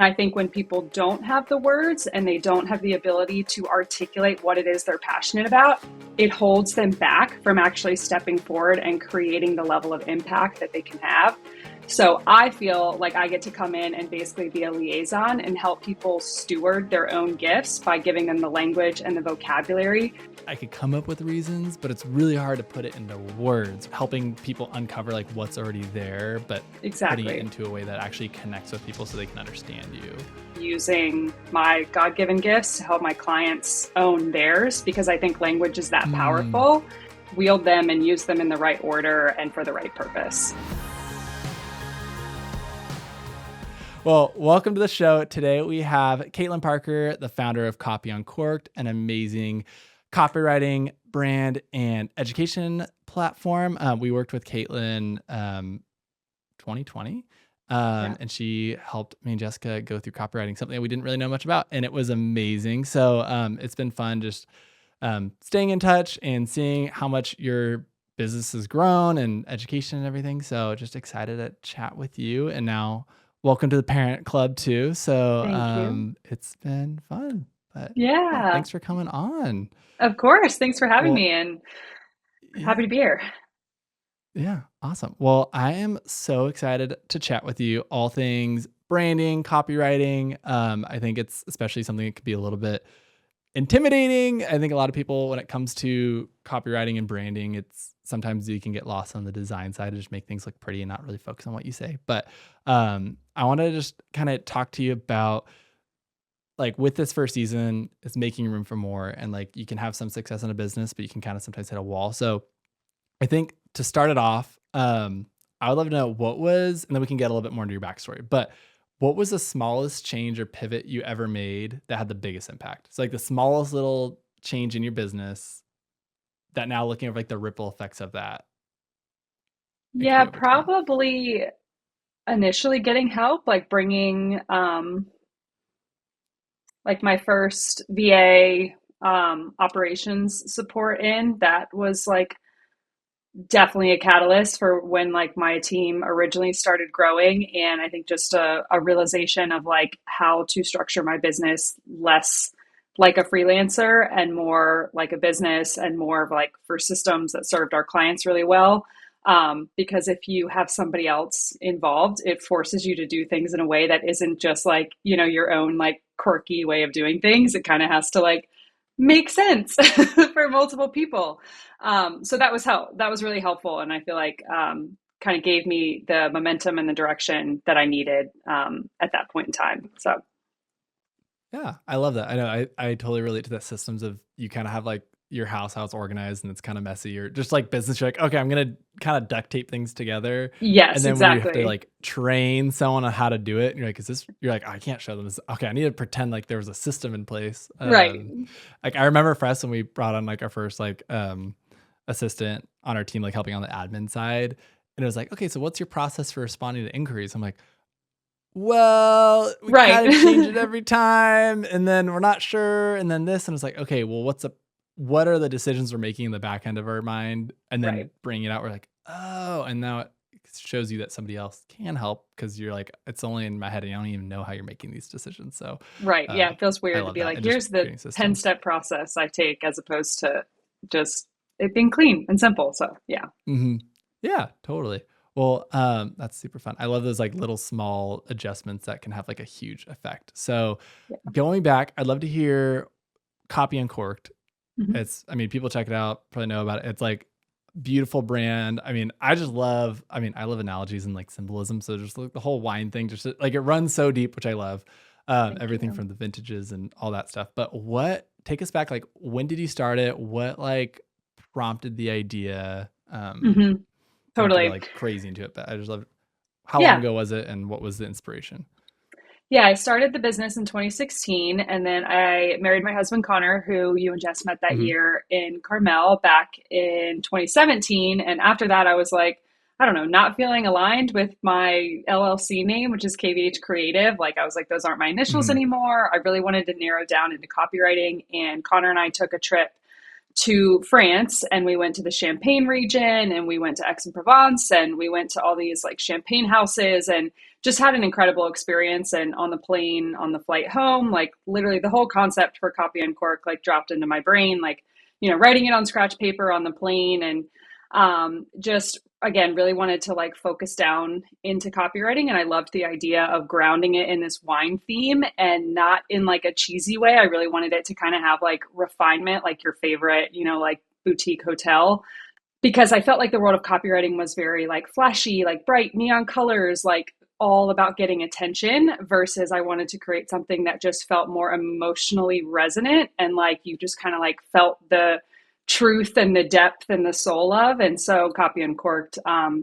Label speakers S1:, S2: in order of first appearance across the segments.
S1: I think when people don't have the words and they don't have the ability to articulate what it is they're passionate about, it holds them back from actually stepping forward and creating the level of impact that they can have. So I feel like I get to come in and basically be a liaison and help people steward their own gifts by giving them the language and the vocabulary.
S2: I could come up with reasons, but it's really hard to put it into words, helping people uncover like what's already there, but
S1: Exactly.
S2: putting it into a way that actually connects with people so they can understand you.
S1: Using my God-given gifts to help my clients own theirs, because I think language is that powerful. Wield them and use them in the right order and for the right purpose.
S2: Well, welcome to the show. Today we have Kaitlyn Parker, the founder of Copy Uncorked, an amazing copywriting brand and education platform. We worked with Kaitlyn 2020, and she helped me and Jessica go through copywriting, something that we didn't really know much about, and it was amazing. So it's been fun just staying in touch and seeing how much your business has grown and education and everything. So just excited to chat with you. And now welcome to the parent club too. So it's been fun. But
S1: Yeah.
S2: thanks for coming on.
S1: Of course. Thanks for having me, and happy to be here.
S2: Yeah, awesome. Well, I am so excited to chat with you all things branding, copywriting. I think it's especially something that could be a little bit intimidating. I think a lot of people, when it comes to copywriting and branding, it's sometimes you can get lost on the design side to just make things look pretty and not really focus on what you say. But I want to just kind of talk to you about, like, with this first season, it's making room for more. And like, you can have some success in a business, but you can kind of sometimes hit a wall. So I think to start it off, I would love to know what was, and then we can get a little bit more into your backstory, but what was the smallest change or pivot you ever made that had the biggest impact? So like the smallest little change in your business that now looking at like the ripple effects of that.
S1: Yeah, probably initially getting help, like bringing like my first VA operations support in. That was like definitely a catalyst for when like my team originally started growing. And I think just a realization of like how to structure my business less like a freelancer and more like a business, and more of like for systems that served our clients really well. Because if you have somebody else involved, it forces you to do things in a way that isn't just like, you know, your own like quirky way of doing things. It kind of has to like make sense for multiple people. So that was really helpful. And I feel like kind of gave me the momentum and the direction that I needed at that point in time. So.
S2: Yeah, I love that. I know I totally relate to that systems of you kind of have like your house, how it's organized and it's kind of messy, or just like business. You're like, okay, I'm going to kind of duct tape things together.
S1: Yes,
S2: and then
S1: exactly.
S2: when you have to like train someone on how to do it, and you're like, you're like, I can't show them this. Okay, I need to pretend like there was a system in place.
S1: Right.
S2: Like I remember for us when we brought on like our first like assistant on our team, like helping on the admin side. And it was like, okay, so what's your process for responding to inquiries? I'm like, well, we kind of change it every time, and then we're not sure, and then this, and it's like, okay, well, what are the decisions we're making in the back end of our mind, and then bringing it out, we're like, oh, and now it shows you that somebody else can help, because you're like, it's only in my head, and I don't even know how you're making these decisions. So
S1: yeah, it feels weird to be like, here's the 10-step process I take, as opposed to just it being clean and simple. So
S2: yeah, totally. Well, that's super fun. I love those like little small adjustments that can have like a huge effect. So going back, I'd love to hear Copy Uncorked. I mean, people check it out, probably know about it. It's like beautiful brand. I mean, I love analogies and like symbolism. So just like the whole wine thing, just like it runs so deep, which I love. Everything from the vintages and all that stuff. But take us back, like when did you start it? What like prompted the idea?
S1: Totally.
S2: Like crazy into it, but I just love how long ago was it and what was the inspiration?
S1: Yeah, I started the business in 2016, and then I married my husband, Connor, who you and Jess met that year in Carmel back in 2017. And after that, I was like, I don't know, not feeling aligned with my LLC name, which is KVH Creative. Like I was like, those aren't my initials anymore. I really wanted to narrow down into copywriting. And Connor and I took a trip to France, and we went to the Champagne region, and we went to Aix-en-Provence, and we went to all these like champagne houses, and just had an incredible experience. And on the plane, on the flight home, like literally the whole concept for Copy Uncorked like dropped into my brain, like, writing it on scratch paper on the plane. And just again, really wanted to like focus down into copywriting. And I loved the idea of grounding it in this wine theme and not in like a cheesy way. I really wanted it to kind of have like refinement, like your favorite, like boutique hotel, because I felt like the world of copywriting was very like flashy, like bright neon colors, like all about getting attention, versus I wanted to create something that just felt more emotionally resonant and like you just kind of like felt the truth and the depth and the soul of. And so Copy Uncorked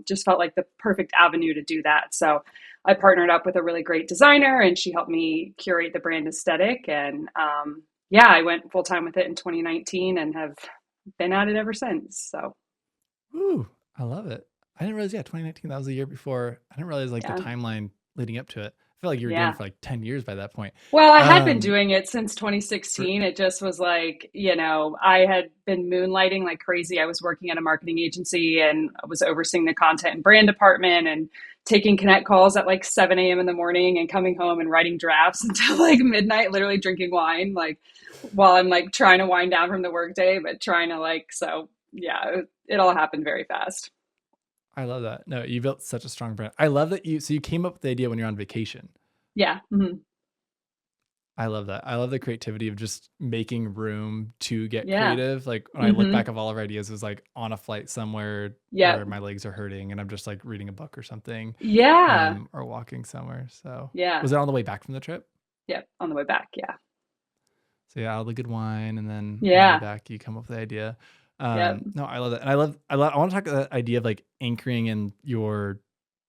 S1: just felt like the perfect avenue to do that. So I partnered up with a really great designer and she helped me curate the brand aesthetic. And yeah, I went full time with it in 2019 and have been at it ever since. So
S2: Ooh, I love it. I didn't realize, 2019, that was the year before. I didn't realize like the
S1: yeah.
S2: timeline leading up to it. I feel like you were doing
S1: Yeah.
S2: it for like 10 years by that point.
S1: Well, I had been
S2: Um,
S1: doing it since
S2: for,
S1: 2016. It just was like, I had been moonlighting like crazy. I was working at a marketing agency and I was overseeing the content and brand department and taking connect calls at like 7 a.m. in the morning and coming home and writing drafts until like midnight, literally drinking wine, like while I'm like trying to wind down from the workday, but trying to like, so yeah, it all happened very fast.
S2: I love that. No, you built such a strong brand. I love that so you came up with the idea when you're on vacation.
S1: Yeah. Mm-hmm.
S2: I love that. I love the creativity of just making room to get
S1: Yeah.
S2: creative. Like when I look
S1: Mm-hmm.
S2: back of all of our ideas, it was like on a flight somewhere
S1: Yeah.
S2: where my legs are hurting and I'm just like reading a book or something,
S1: Yeah.
S2: or walking somewhere. So
S1: Yeah.
S2: was it on the way back from the trip?
S1: Yeah. On the way back. Yeah.
S2: So yeah, all the good wine, and then on the way
S1: Yeah.
S2: back, you come up with the idea.
S1: Yep.
S2: No, I love that, and I want to talk about that idea of like anchoring in your,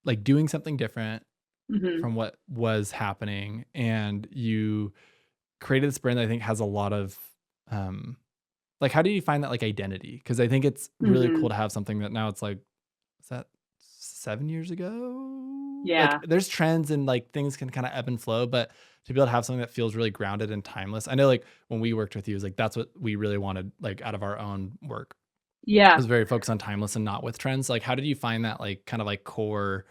S2: like doing something different
S1: Mm-hmm.
S2: from what was happening, and you created this brand that I think has a lot of, um, like, how do you find that like identity? Because I think it's really cool
S1: Mm-hmm.
S2: to have something that now it's like, is that 7 years ago? Like,
S1: Yeah.
S2: there's trends and like things can kind of ebb and flow, but to be able to have something that feels really grounded and timeless. I know, like when we worked with you, it was like that's what we really wanted, like out of our own work,
S1: Yeah.
S2: was very focused on timeless and not with trends. Like, how did you find that like kind of like core,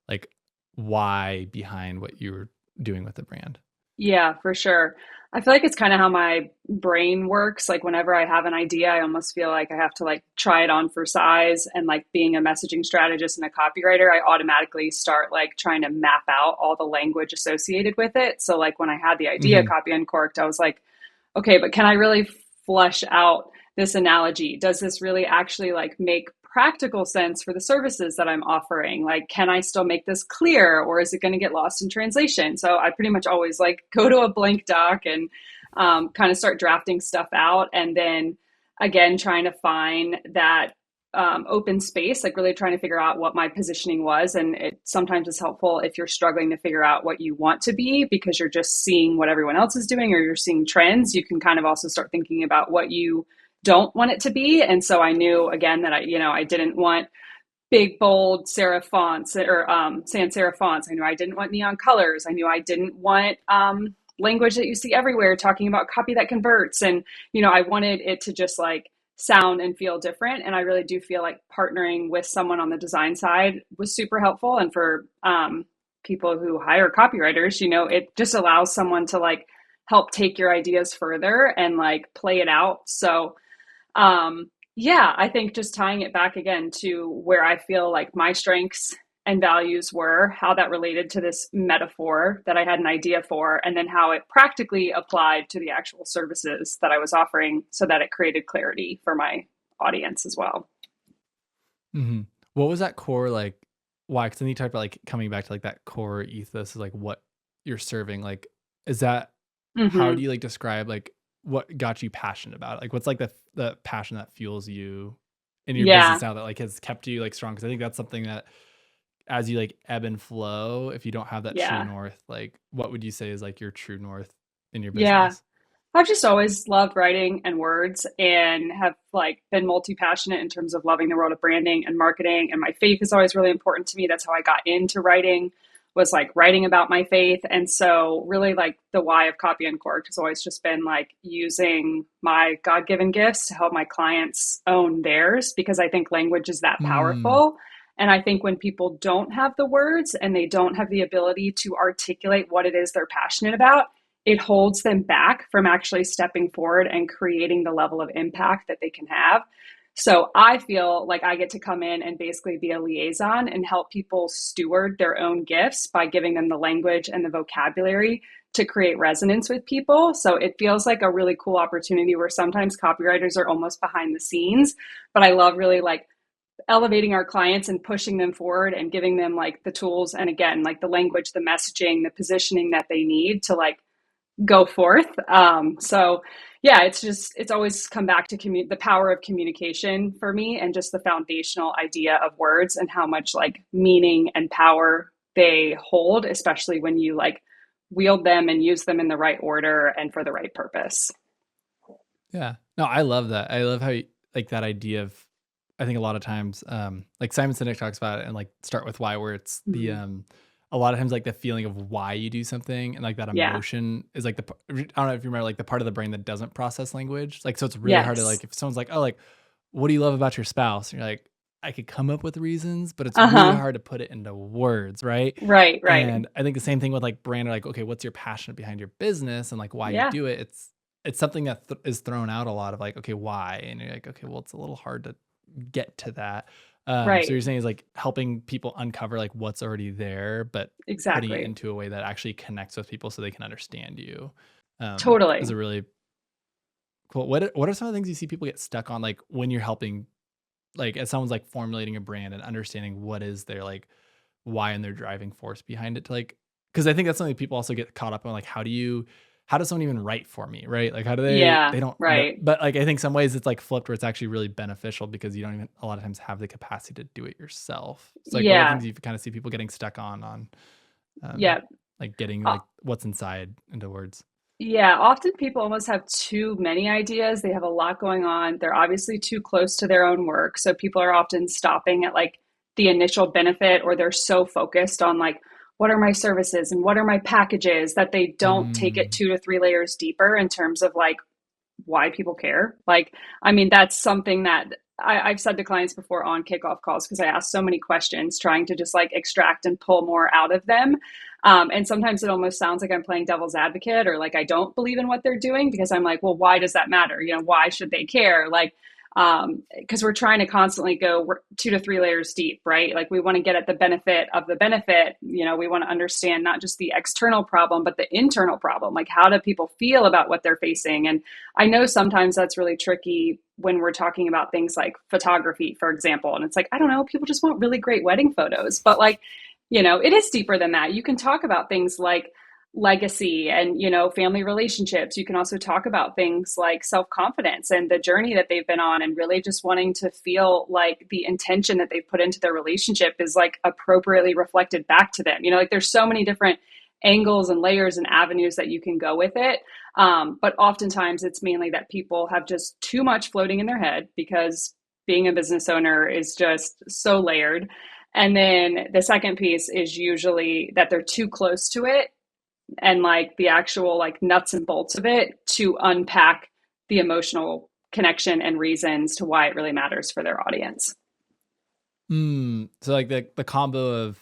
S2: like why behind what you were doing with the brand?
S1: Yeah, for sure. I feel like it's kind of how my brain works. Like whenever I have an idea, I almost feel like I have to like try it on for size. And like being a messaging strategist and a copywriter, I automatically start like trying to map out all the language associated with it. So like when I had the idea
S2: Mm-hmm.
S1: Copy Uncorked, I was like, okay, but can I really flesh out this analogy? Does this really actually like make practical sense for the services that I'm offering? Like, can I still make this clear or is it going to get lost in translation? So I pretty much always like go to a blank doc and kind of start drafting stuff out. And then again, trying to find that open space, like really trying to figure out what my positioning was. And it sometimes is helpful if you're struggling to figure out what you want to be because you're just seeing what everyone else is doing or you're seeing trends. You can kind of also start thinking about what you don't want it to be. And so I knew again that I didn't want big, bold serif fonts or sans serif fonts. I knew I didn't want neon colors. I knew I didn't want language that you see everywhere talking about copy that converts. And, I wanted it to just like sound and feel different. And I really do feel like partnering with someone on the design side was super helpful. And for people who hire copywriters, it just allows someone to like help take your ideas further and like play it out. So yeah, I think just tying it back again to where I feel like my strengths and values were, how that related to this metaphor that I had an idea for, and then how it practically applied to the actual services that I was offering so that it created clarity for my audience as well.
S2: Mm-hmm. What was that core like? Why? Because then you talked about like coming back to like that core ethos is like what you're serving. Like, is that, how do
S1: Mm-hmm.
S2: you like describe like what got you passionate about it? Like, what's like the passion that fuels you in your business
S1: Yeah.
S2: now that like has kept you like strong? Because I think that's something that as you like ebb and flow, if you don't have that true
S1: Yeah.
S2: north, like what would you say is like your true north in your
S1: Yeah.
S2: business?
S1: I've just always loved writing and words and have like been multi-passionate in terms of loving the world of branding and marketing. And my faith is always really important to me. That's how I got into writing, was like writing about my faith. And so really like the why of Copy Uncorked has always just been like using my God-given gifts to help my clients own theirs because I think language is that
S2: Mm,
S1: powerful. And I think when people don't have the words and they don't have the ability to articulate what it is they're passionate about, it holds them back from actually stepping forward and creating the level of impact that they can have. So I feel like I get to come in and basically be a liaison and help people steward their own gifts by giving them the language and the vocabulary to create resonance with people. So it feels like a really cool opportunity where sometimes copywriters are almost behind the scenes, but I love really like elevating our clients and pushing them forward and giving them like the tools and again like the language, the messaging, the positioning that they need to like go forth. So yeah, it's always come back to the power of communication for me and just the foundational idea of words and how much like meaning and power they hold, especially when you like wield them and use them in the right order and for the right purpose.
S2: Yeah. No, I love that. I love how you, like that idea of, I think a lot of times, like Simon Sinek talks about it and like start with why, where it's the, a lot of times like the feeling of why you do something and like that
S1: Yeah.
S2: emotion is like I don't know if you remember like the part of the brain that doesn't process language. Like, so it's really hard to
S1: Yes.
S2: like, if someone's like, oh, like, what do you love about your spouse? And you're like, I could come up with reasons, but it's really
S1: Uh-huh.
S2: hard to put it into words. Right.
S1: Right, right.
S2: And I think the same thing with like brand or like, okay, what's your passion behind your business and like why you
S1: Yeah.
S2: do it? It's something that is thrown out a lot of like, okay, why? And you're like, okay, well, it's a little hard to get to that. So
S1: Right.
S2: you're saying is like helping people uncover like what's already there, but putting it
S1: Exactly.
S2: into a way that actually connects with people so they can understand you. Is
S1: Totally.
S2: a really cool. What are some of the things you see people get stuck on, like when you're helping, like as someone's like formulating a brand and understanding what is their like why and their driving force behind it to like, because I think that's something people also get caught up on, like how does someone even write for me, right? Like how do
S1: Yeah,
S2: they don't know,
S1: right.
S2: but like I think some ways it's like flipped where it's actually really beneficial because you don't even a lot of times have the capacity to do it yourself. It's like what are the
S1: Yeah.
S2: things you kind of see people getting stuck on um
S1: Yeah.
S2: like getting
S1: Uh,
S2: like what's inside into words.
S1: yeah, often people almost have too many ideas. They have a lot going on. They're obviously too close to their own work. So people are often stopping at like the initial benefit, or they're so focused on like, what are my services and what are my packages that they don't take it
S2: Mm,
S1: 2 to 3 layers deeper in terms of like why people care. Like, I mean, that's something that I've said to clients before on kickoff calls because I ask so many questions trying to just like extract and pull more out of them. And sometimes it almost sounds like I'm playing devil's advocate or like I don't believe in what they're doing because I'm like, well, why does that matter? You know, why should they care? Like, because we're trying to constantly go 2 to 3 layers deep, right? Like we want to get at the benefit of the benefit. You know, we want to understand not just the external problem, but the internal problem. Like, how do people feel about what they're facing? And I know sometimes that's really tricky when we're talking about things like photography, for example. And it's like, I don't know, people just want really great wedding photos. But like, you know, it is deeper than that. You can talk about things like legacy and, you know, family relationships. You can also talk about things like self-confidence and the journey that they've been on and really just wanting to feel like the intention that they've put into their relationship is like appropriately reflected back to them. You know, like there's so many different angles and layers and avenues that you can go with it. But oftentimes it's mainly that people have just too much floating in their head because being a business owner is just so layered. And then the second piece is usually that they're too close to it and like the actual like nuts and bolts of it to unpack the emotional connection and reasons to why it really matters for their audience.
S2: so like the combo of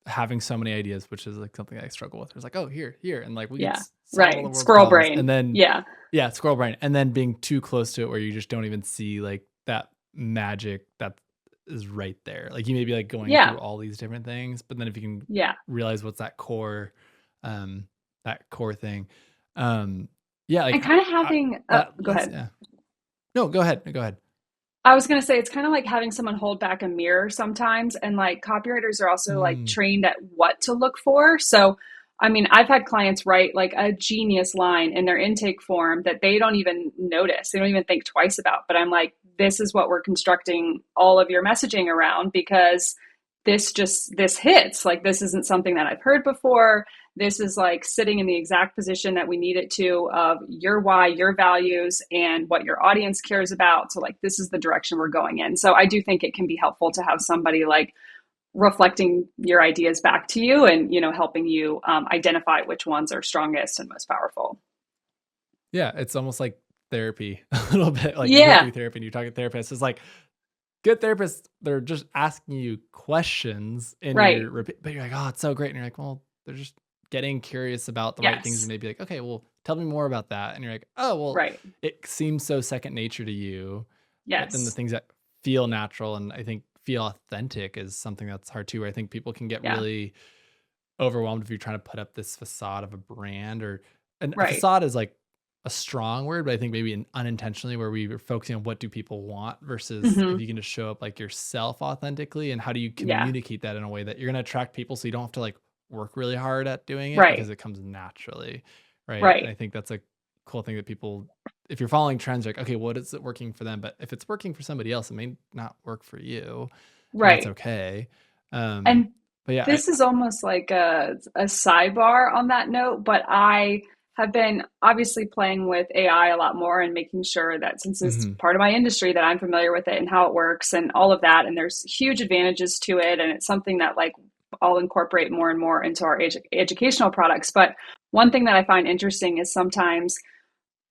S2: having so many ideas, which is like something I struggle with. It's like, oh, here, and like we could
S1: Yeah.
S2: solve all the
S1: Right.
S2: world's
S1: Squirrel
S2: problems, and
S1: brain.
S2: then
S1: Yeah.
S2: yeah, squirrel brain, and then being too close to it where you just don't even see like that magic that is right there. Like you may be like going
S1: Yeah.
S2: through all these different things, but then if you can
S1: Yeah.
S2: realize what's um, that core thing, yeah, like
S1: And kind of
S2: I,
S1: having,
S2: that
S1: go
S2: lets
S1: ahead.
S2: yeah. No, go ahead, go ahead.
S1: I was going to say it's kind of like having someone hold back a mirror sometimes. And like copywriters are also like
S2: Mm,
S1: trained at what to look for. So, I mean, I've had clients write like a genius line in their intake form that they don't even notice. They don't even think twice about. But I'm like, this is what we're constructing all of your messaging around because this hits. Like, this isn't something that I've heard before. This is like sitting in the exact position that we need it to of your why, your values, and what your audience cares about. So like this is the direction we're going in. So I do think it can be helpful to have somebody like reflecting your ideas back to you and you know helping you identify which ones are strongest and most powerful.
S2: yeah, it's almost like therapy a little bit. Like you go
S1: Yeah,
S2: through therapy and you talk to therapists. It's like good therapists, they're just asking you questions and
S1: Right.
S2: but you're like, oh, it's so great. And you're like, well, they're just getting curious about the right things. And
S1: Yes.
S2: maybe like, okay, well, tell me more about that. And you're like, oh, well,
S1: Right.
S2: it seems so second nature to you. But then the
S1: Yes.
S2: things that feel natural and I think feel authentic is something that's hard too, where I think people can get
S1: Yeah.
S2: really overwhelmed if you're trying to put up this facade of a brand or and a
S1: Right.
S2: facade is like a strong word, but I think maybe unintentionally where we were focusing on what do people want versus if
S1: Hmm.
S2: you can just show up like yourself authentically and how do you
S1: Yeah.
S2: communicate that in a way that you're going to attract people so you don't have to like work really hard at doing it because
S1: Right.
S2: it comes naturally. Right. And
S1: Right.
S2: I think that's a cool thing that people, if you're following trends, like, okay, what is it working for them? But if it's working for somebody else, it may not work for you and that's
S1: Right.
S2: okay. Um,
S1: And
S2: but yeah,
S1: this is almost like a sidebar on that note, but I have been obviously playing with AI a lot more and making sure that since it's
S2: mhm.
S1: part of my industry that I'm familiar with it and how it works and all of that. And there's huge advantages to it. And it's something that like I'll incorporate more and more into our educational products. But one thing that I find interesting is sometimes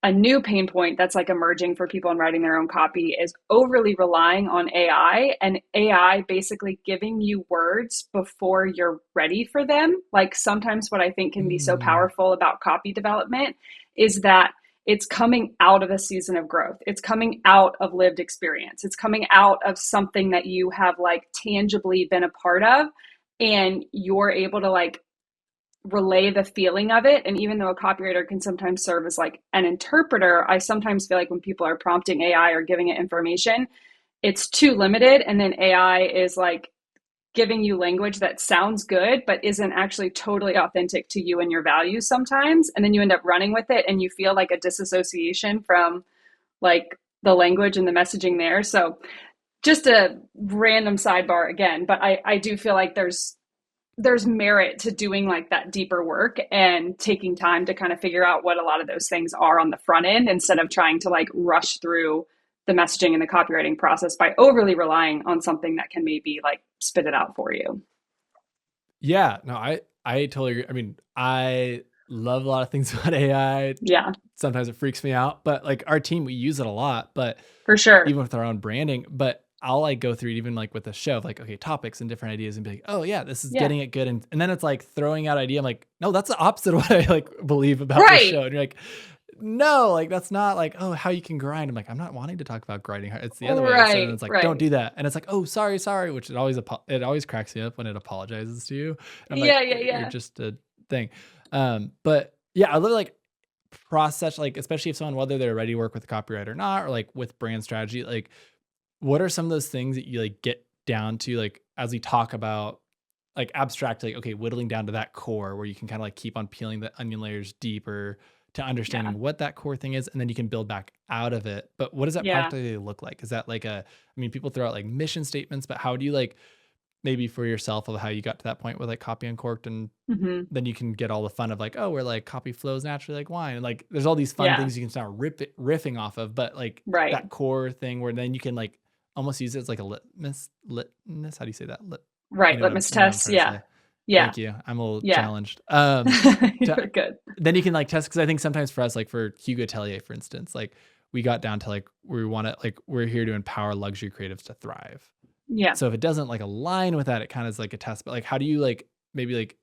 S1: a new pain point that's like emerging for people in writing their own copy is overly relying on AI and AI basically giving you words before you're ready for them. Like sometimes what I think can be so
S2: Mm,
S1: powerful about copy development is that it's coming out of a season of growth. It's coming out of lived experience. It's coming out of something that you have like tangibly been a part of and you're able to like relay the feeling of it. And even though a copywriter can sometimes serve as like an interpreter, I sometimes feel like when people are prompting AI or giving it information, it's too limited. And then AI is like giving you language that sounds good, but isn't actually totally authentic to you and your values sometimes. And then you end up running with it and you feel like a disassociation from like the language and the messaging there. So just a random sidebar again, but I do feel like there's merit to doing like that deeper work and taking time to kind of figure out what a lot of those things are on the front end instead of trying to like rush through the messaging and the copywriting process by overly relying on something that can maybe like spit it out for you.
S2: yeah, no, I totally agree. I mean, I love a lot of things about AI.
S1: Yeah,
S2: Sometimes it freaks me out, but like our team, we use it a lot, but
S1: for sure.
S2: even with our own branding, but I'll like go through it even like with the show of like, okay, topics and different ideas and be like, oh yeah, this is
S1: Yeah.
S2: getting it good. And then it's like throwing out idea. I'm like, no, that's the opposite of what I like believe about this
S1: Right.
S2: show. And you're like, no, like that's not like, oh, how you can grind. I'm like, I'm not wanting to talk about grinding. It's the other way. So then
S1: Right.
S2: it's like, don't
S1: Right.
S2: do that. And it's like, oh, sorry, which it always cracks me up when it apologizes to you. And I'm like,
S1: Yeah. Yeah.
S2: you're
S1: Yeah.
S2: just a thing. But yeah, I literally like process, like, especially if someone, whether they're ready to work with a copyright or not, or like with brand strategy, like what are some of those things that you like get down to, like, as we talk about like abstract, like, okay, whittling down to that core where you can kind of like keep on peeling the onion layers deeper to
S1: Yeah.
S2: understanding what that core thing is. And then you can build back out of it. But what does that
S1: Yeah.
S2: practically look like? Is that like I mean, people throw out like mission statements, but how do you like maybe for yourself of how you got to that point with like Copy Uncorked and
S1: Hmm.
S2: then you can get all the fun of like, oh, where like copy flows naturally like wine. And like there's all these fun
S1: Yeah.
S2: things you can start riffing off of, but like
S1: Right.
S2: that core thing where then you can like almost use it as like a litmus. How do you say that?
S1: Right. Litmus
S2: You know what I'm
S1: tests.
S2: trying to
S1: Yeah.
S2: say.
S1: Yeah.
S2: Thank you. I'm a little
S1: Yeah.
S2: challenged.
S1: You're
S2: To,
S1: good.
S2: then you can like test because I think sometimes for us, like for Hugo Tellier, for instance, like we got down to like we want to like we're here to empower luxury creatives to thrive.
S1: Yeah.
S2: So if it doesn't like align with that, it kind of is like a test. But like, how do you like maybe like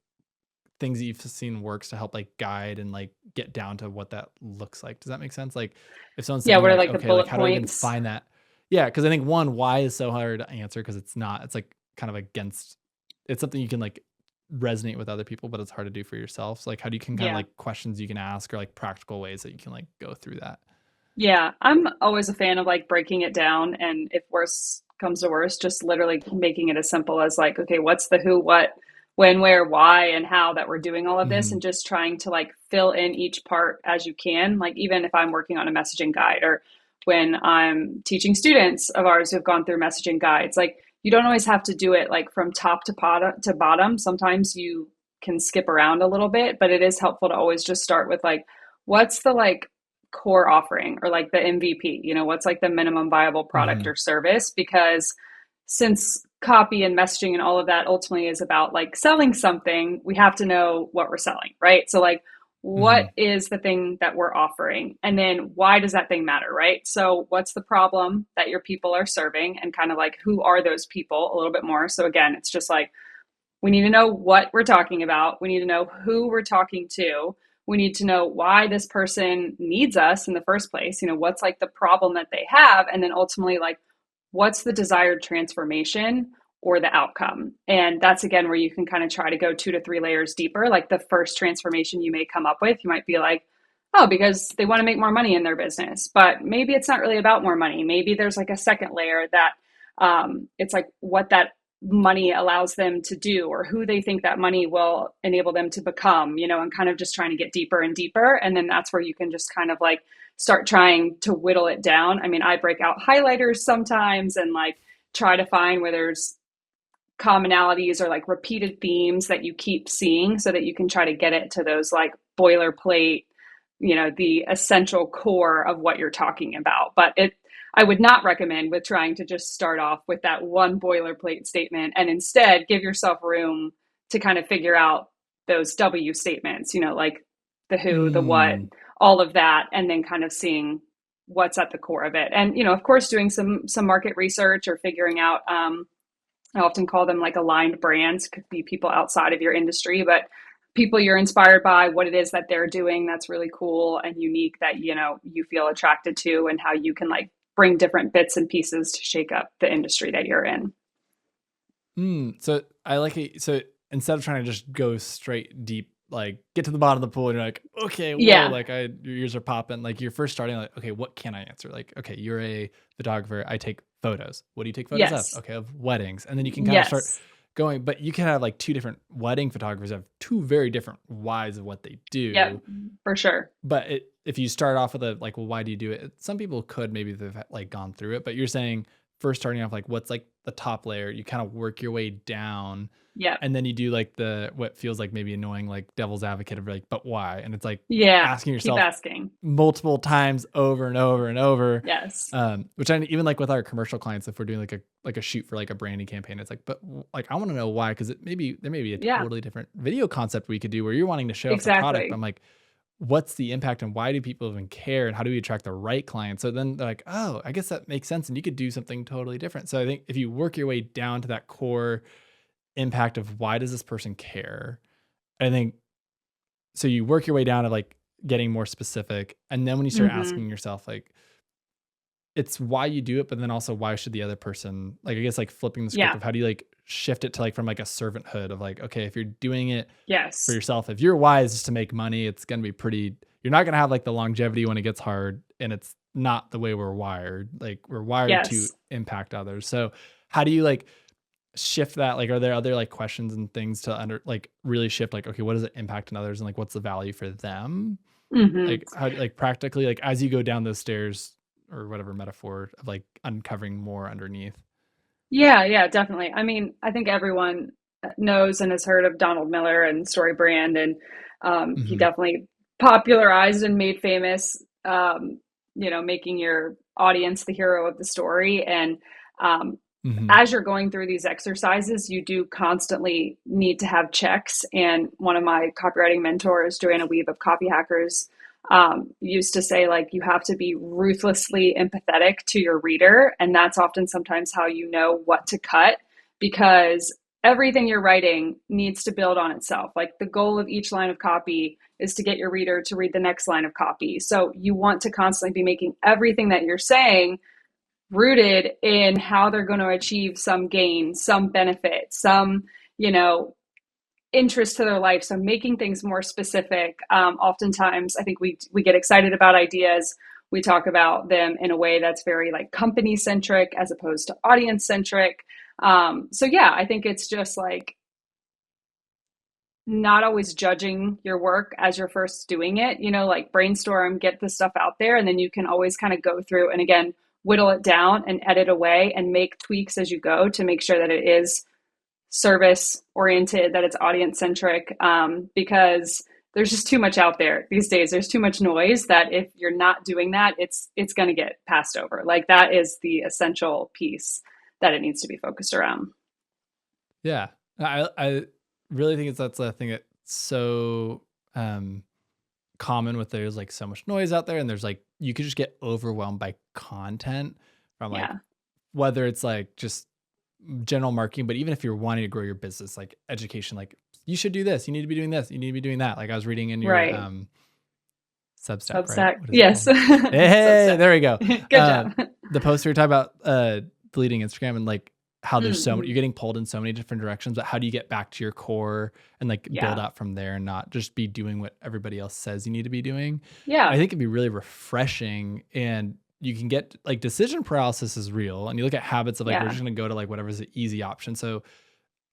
S2: things that you've seen works to help like guide and like get down to what that looks like? Does that make sense? Like if someone's
S1: Yeah.
S2: thinking
S1: What are
S2: like,
S1: like the
S2: okay, like
S1: bullet
S2: how do I even
S1: points?
S2: find that? Yeah, because I think one, why is so hard to answer because it's not. It's like kind of against. It's something you can like resonate with other people, but it's hard to do for yourself. So like, how do you can kind of
S1: Yeah.
S2: like questions you can ask or like practical ways that you can like go through that?
S1: Yeah, I'm always a fan of like breaking it down and if worse comes to worse, just literally making it as simple as like, okay, what's the who, what, when, where, why, and how that we're doing all of this
S2: Hmm.
S1: and just trying to like fill in each part as you can. Like even if I'm working on a messaging guide or when I'm teaching students of ours who've gone through messaging guides, like you don't always have to do it like from top to bottom. Sometimes you can skip around a little bit, but it is helpful to always just start with like, what's the like core offering or like the MVP, what's like the minimum viable product
S2: Hmm.
S1: or service? Because since copy and messaging and all of that ultimately is about like selling something, we have to know what we're selling, right? So, like, What
S2: Mhm.
S1: is the thing that we're offering? And then why does that thing matter, right? So, what's the problem that your people are serving? And kind of like, who are those people a little bit more? So, again, it's just like, we need to know what we're talking about. We need to know who we're talking to. We need to know why this person needs us in the first place. What's like the problem that they have? And then ultimately, like, what's the desired transformation or the outcome? And that's again where you can kind of try to go 2 to 3 layers deeper. Like the first transformation you may come up with, you might be like, oh, because they want to make more money in their business. But maybe it's not really about more money. Maybe there's like a second layer that it's like what that money allows them to do or who they think that money will enable them to become, and kind of just trying to get deeper and deeper. And then that's where you can just kind of like start trying to whittle it down. I mean, I break out highlighters sometimes and like try to find where there's commonalities or like repeated themes that you keep seeing so that you can try to get it to those like boilerplate, the essential core of what you're talking about. But I would not recommend with trying to just start off with that one boilerplate statement and instead give yourself room to kind of figure out those W statements, like the who, the what,
S2: Mm.
S1: all of that, and then kind of seeing what's at the core of it. And, of course, doing some market research or figuring out, I often call them like aligned brands, could be people outside of your industry, but people you're inspired by, what it is that they're doing that's really cool and unique that, you feel attracted to, and how you can like bring different bits and pieces to shake up the industry that you're in.
S2: So I like it. So instead of trying to just go straight deep, like get to the bottom of the pool and you're like, okay, whoa,
S1: Yeah.
S2: like your ears are popping. Like you're first starting like, okay, what can I answer? Like, okay, you're a photographer. I take photos. What do you take photos of?
S1: Yes.
S2: Okay, of weddings. And then you can kind of start
S1: Yes.
S2: going, but you can have like two different wedding photographers have two very different whys of what they
S1: Yep.
S2: do.
S1: For sure.
S2: But if you start off with a like, well, why do you do it? Some people could maybe they've like gone through it, but you're saying first starting off like what's like the top layer, you kind of work your way down,
S1: Yep.
S2: and then you do like the what feels like maybe annoying like devil's advocate of like, but why? And it's like
S1: Yeah.
S2: asking
S1: Keep
S2: yourself
S1: asking.
S2: multiple times over and over and over.
S1: Yes.
S2: Which I even like with our commercial clients, if we're doing like a shoot for like a branding campaign, it's like, but like I want to know why, because there may be a
S1: Yeah.
S2: totally different video concept we could do where you're wanting to show off the product. But I'm
S1: Exactly.
S2: like, what's the impact and why do people even care and how do we attract the right clients? So then they're like, oh, I guess that makes sense. And you could do something totally different. So I think if you work your way down to that core impact of why does this person care? I think so you work your way down to like getting more specific. And then when you start
S1: Mm-hmm.
S2: asking yourself, like, it's why you do it, but then also why should the other person, like, I guess like flipping the script
S1: Yeah.
S2: of how do you like shift it to like from like a servanthood of like, okay, if you're doing it for
S1: Yes.
S2: yourself, if your why is just to make money, it's going to be pretty, you're not going to have like the longevity when it gets hard. And it's not the way we're wired. Like we're wired to
S1: Yes.
S2: impact others. So how do you like shift that? Like, are there other like questions and things to under like really shift? Like, okay, what does it impact in others? And like, what's the value for them?
S1: Mm-hmm.
S2: Like how, like practically, like as you go down those stairs or whatever metaphor of like uncovering more underneath.
S1: Yeah, yeah, definitely. I mean, I think everyone knows and has heard of Donald Miller and Story Brand, and he
S2: Mhm.
S1: definitely popularized and made famous, making your audience the hero of the story. And um,
S2: Mhm.
S1: as you're going through these exercises, you do constantly need to have checks. And one of my copywriting mentors, Joanna Weave of Copy Hackers, used to say like you have to be ruthlessly empathetic to your reader, and that's often sometimes how you know what to cut, because everything you're writing needs to build on itself. Like the goal of each line of copy is to get your reader to read the next line of copy, so you want to constantly be making everything that you're saying rooted in how they're going to achieve some gain, some benefit, some, you know interest to their life. So making things more specific. Oftentimes, I think we get excited about ideas. We talk about them in a way that's very like company centric as opposed to audience centric. So yeah, I think it's just like not always judging your work as you're first doing it. Like brainstorm, get the stuff out there, and then you can always kind of go through and again whittle it down and edit away and make tweaks as you go to make sure that it is service oriented, that it's audience centric, because there's just too much out there these days. There's too much noise that if you're not doing that, it's going to get passed over. Like that is the essential piece that it needs to be focused around.
S2: Yeah. I really think that's the thing that's so common with there's like so much noise out there, and there's like you could just get overwhelmed by content from like
S1: Yeah.
S2: whether it's like just general marketing, but even if you're wanting to grow your business, like education, like you should do this, you need to be doing this, you need to be doing that. Like I was reading in your
S1: Right.
S2: Substack, right?
S1: Substack.
S2: What is it
S1: Yes.
S2: called? Hey,
S1: Substack.
S2: there we go.
S1: Good job.
S2: The post we were talking about deleting Instagram and like how there's so many,
S1: Mm-hmm.
S2: you're getting pulled in so many different directions, but how do you get back to your core and like build
S1: Yeah.
S2: out from there and not just be doing what everybody else says you need to be doing? And I
S1: Yeah.
S2: think it'd be really refreshing, and you can get like decision paralysis is real. And you look at habits of like, we're
S1: Yeah.
S2: just going to go to like whatever's the easy option. So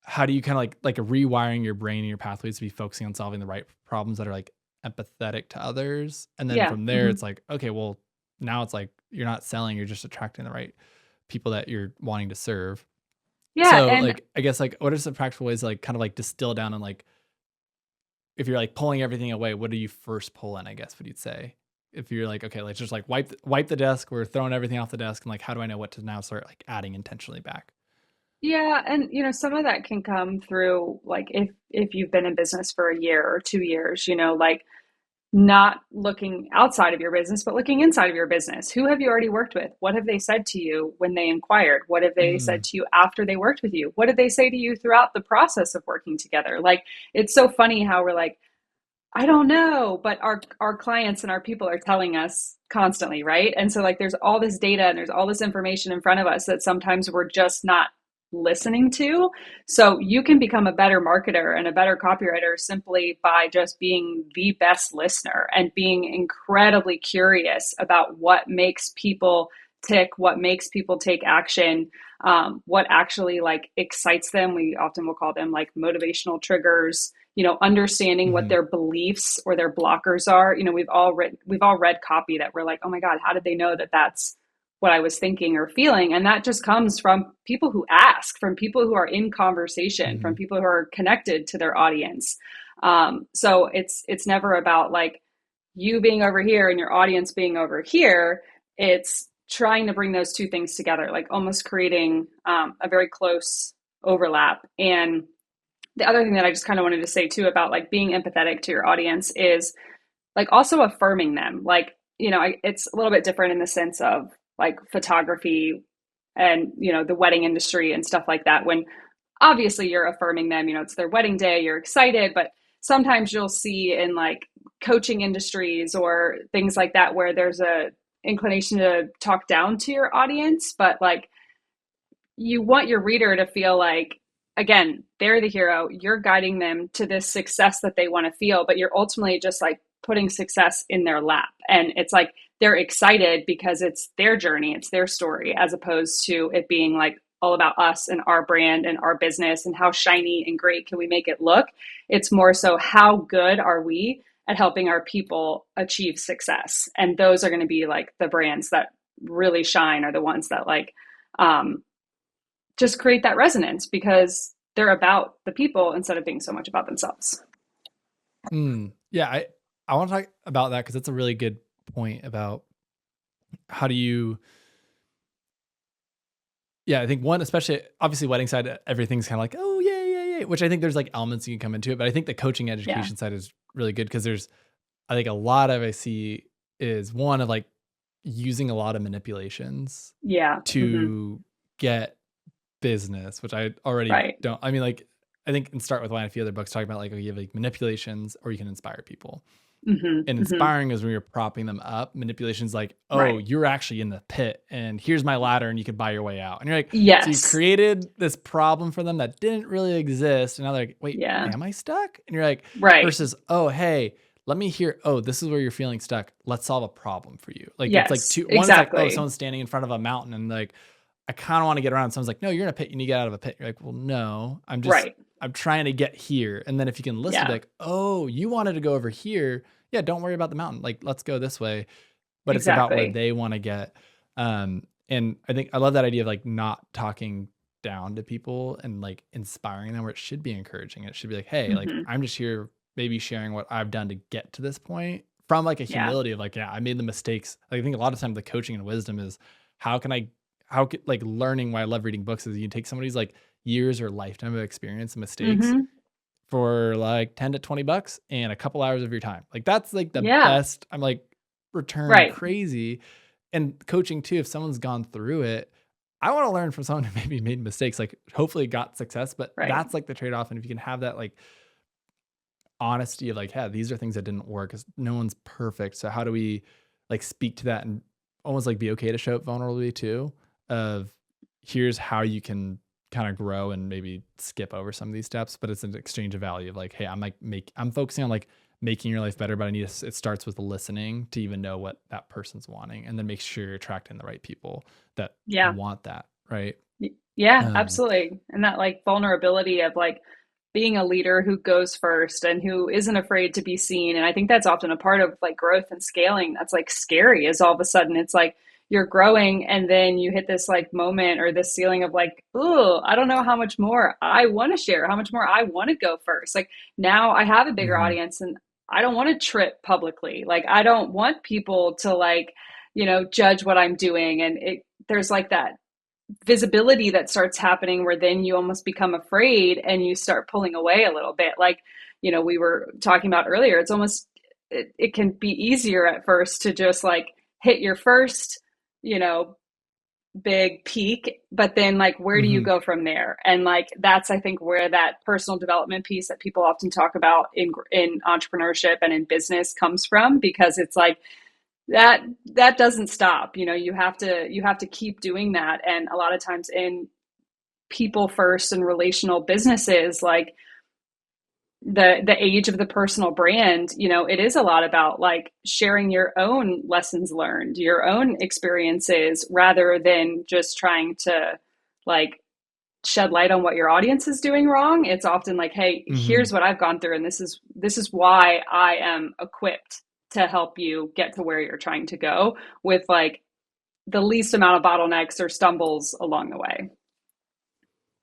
S2: how do you kind of like rewiring your brain and your pathways to be focusing on solving the right problems that are like empathetic to others? And then
S1: Yeah.
S2: from there,
S1: Hmm.
S2: it's like, okay, well, now it's like you're not selling, you're just attracting the right people that you're wanting to serve.
S1: Yeah.
S2: So
S1: And
S2: like, I guess like, what are some practical ways to like kind of like distill down and like, if you're like pulling everything away, what do you first pull in? I guess what you'd say if you're like, okay, let's just like wipe the desk. We're throwing everything off the desk, and like, how do I know what to now start like adding intentionally back?
S1: yeah, and some of that can come through like if you've been in business for a year or 2 years, like not looking outside of your business, but looking inside of your business. Who have you already worked with? What have they said to you when they inquired? What have they said
S2: Mm,
S1: to you after they worked with you? What did they say to you throughout the process of working together? Like, it's so funny how we're like, I don't know, but our clients and our people are telling us constantly, right? And so like there's all this data and there's all this information in front of us that sometimes we're just not listening to. So you can become a better marketer and a better copywriter simply by just being the best listener and being incredibly curious about what makes people tick, what makes people take action, what actually like excites them. We often will call them like motivational triggers, understanding what
S2: mhm,
S1: their beliefs or their blockers are. We've all read copy that we're like, oh my God, how did they know that that's what I was thinking or feeling? And that just comes from people who ask, from people who are in conversation, from
S2: mhm,
S1: people who are connected to their audience. So it's never about like you being over here and your audience being over here. It's trying to bring those two things together, like almost creating a very close overlap. And the other thing that I just kind of wanted to say too about like being empathetic to your audience is like also affirming them. Like, it's a little bit different in the sense of like photography and, the wedding industry and stuff like that. When obviously you're affirming them, it's their wedding day, you're excited, but sometimes you'll see in like coaching industries or things like that where there's a inclination to talk down to your audience, but like you want your reader to feel like, again, they're the hero, you're guiding them to this success that they want to feel, but you're ultimately just like putting success in their lap, and it's like they're excited because it's their journey, it's their story, as opposed to it being like all about us and our brand and our business and how shiny and great can we make it look. It's more so how good are we at helping our people achieve success, and those are going to be like the brands that really shine, are the ones that like um, just create that resonance because they're about the people instead of being so much about themselves.
S2: Yeah, I want to talk about that because that's a really good point about how do you. Yeah, I think one, especially obviously wedding side, everything's kind of like, oh yeah, yeah, yeah, which I think there's like elements you can come into it, but I think the coaching
S1: Yeah.
S2: education side is really good because there's, I think a lot of I see is one of like using a lot of manipulations
S1: Yeah. Hmm.
S2: to get business, which I already
S1: Right.
S2: don't. I mean, like I think and start with one a few other books talking about like, okay, you have like manipulations or you can inspire people.
S1: Hmm.
S2: And
S1: Hmm.
S2: inspiring is when you're propping them up. Manipulation's like, oh,
S1: Right.
S2: you're actually in the pit and here's my ladder and you could buy your way out. And you're like, so you
S1: Yes.
S2: created this problem for them that didn't really exist. And now they're like, wait,
S1: Yeah.
S2: am I stuck? And you're like,
S1: Right.
S2: versus, oh, hey, let me hear, oh, this is where you're feeling stuck. Let's solve a problem for you. Like it's like
S1: Yes.
S2: two, one is like, oh,
S1: Exactly.
S2: someone's standing in front of a mountain and like, I kind of want to get around. Someone's like, no, you're in a pit. You need to get out of a pit. You're like, well, no,
S1: Right.
S2: I'm trying to get here. And then if you can listen, be
S1: Yeah.
S2: like, oh, you wanted to go over here. Yeah, don't worry about the mountain. Like, let's go this way. But it's about where
S1: Exactly.
S2: they want to get. And I think I love that idea of like not talking down to people and like inspiring them where it should be encouraging. It should be like, hey, like
S1: Hmm.
S2: I'm just here maybe sharing what I've done to get to this point from like a
S1: Yeah.
S2: humility of like, yeah, I made the mistakes. I think a lot of times the coaching and wisdom is how can I, how could like learning why I love reading books is you take somebody's like years or lifetime of experience and mistakes
S1: Hmm.
S2: for like 10 to 20 bucks and a couple hours of your time. Like that's like the
S1: Yeah.
S2: best. I'm like return
S1: Right.
S2: crazy. And coaching too, if someone's gone through it, I want to learn from someone who maybe made mistakes, like hopefully got success, but
S1: Right.
S2: that's like the trade-off. And if you can have that like honesty of like, yeah, these are things that didn't work because no one's perfect. So how do we like speak to that and almost like be okay to show up vulnerability too? Of here's how you can kind of grow and maybe skip over some of these steps, but it's an exchange of value of like, hey, I'm focusing on like making your life better, but it starts with listening to even know what that person's wanting, and then make sure you're attracting the right people that
S1: Yeah.
S2: want that, right?
S1: Yeah,
S2: Um,
S1: absolutely. And that like vulnerability of like being a leader who goes first and who isn't afraid to be seen. And I think that's often a part of like growth and scaling. That's like scary, is all of a sudden it's like you're growing and then you hit this like moment or this ceiling of like, oh, I don't know how much more I want to share, how much more I want to go first. Like now I have a bigger
S2: mhm,
S1: audience and I don't want to trip publicly. Like I don't want people to like, judge what I'm doing. And there's like that visibility that starts happening where then you almost become afraid and you start pulling away a little bit, like we were talking about earlier. It's almost it can be easier at first to just like hit your first you know big peak, but then like where do you
S2: mhm.
S1: go from there? And like that's, I think, where that personal development piece that people often talk about in entrepreneurship and in business comes from, because it's like that doesn't stop. You have to keep doing that. And a lot of times in people first and relational businesses, like the age of the personal brand, it is a lot about like sharing your own lessons learned, your own experiences, rather than just trying to like shed light on what your audience is doing wrong. It's often like, hey,
S2: Mhm.
S1: here's what I've gone through, and this is why I am equipped to help you get to where you're trying to go with like the least amount of bottlenecks or stumbles along the way.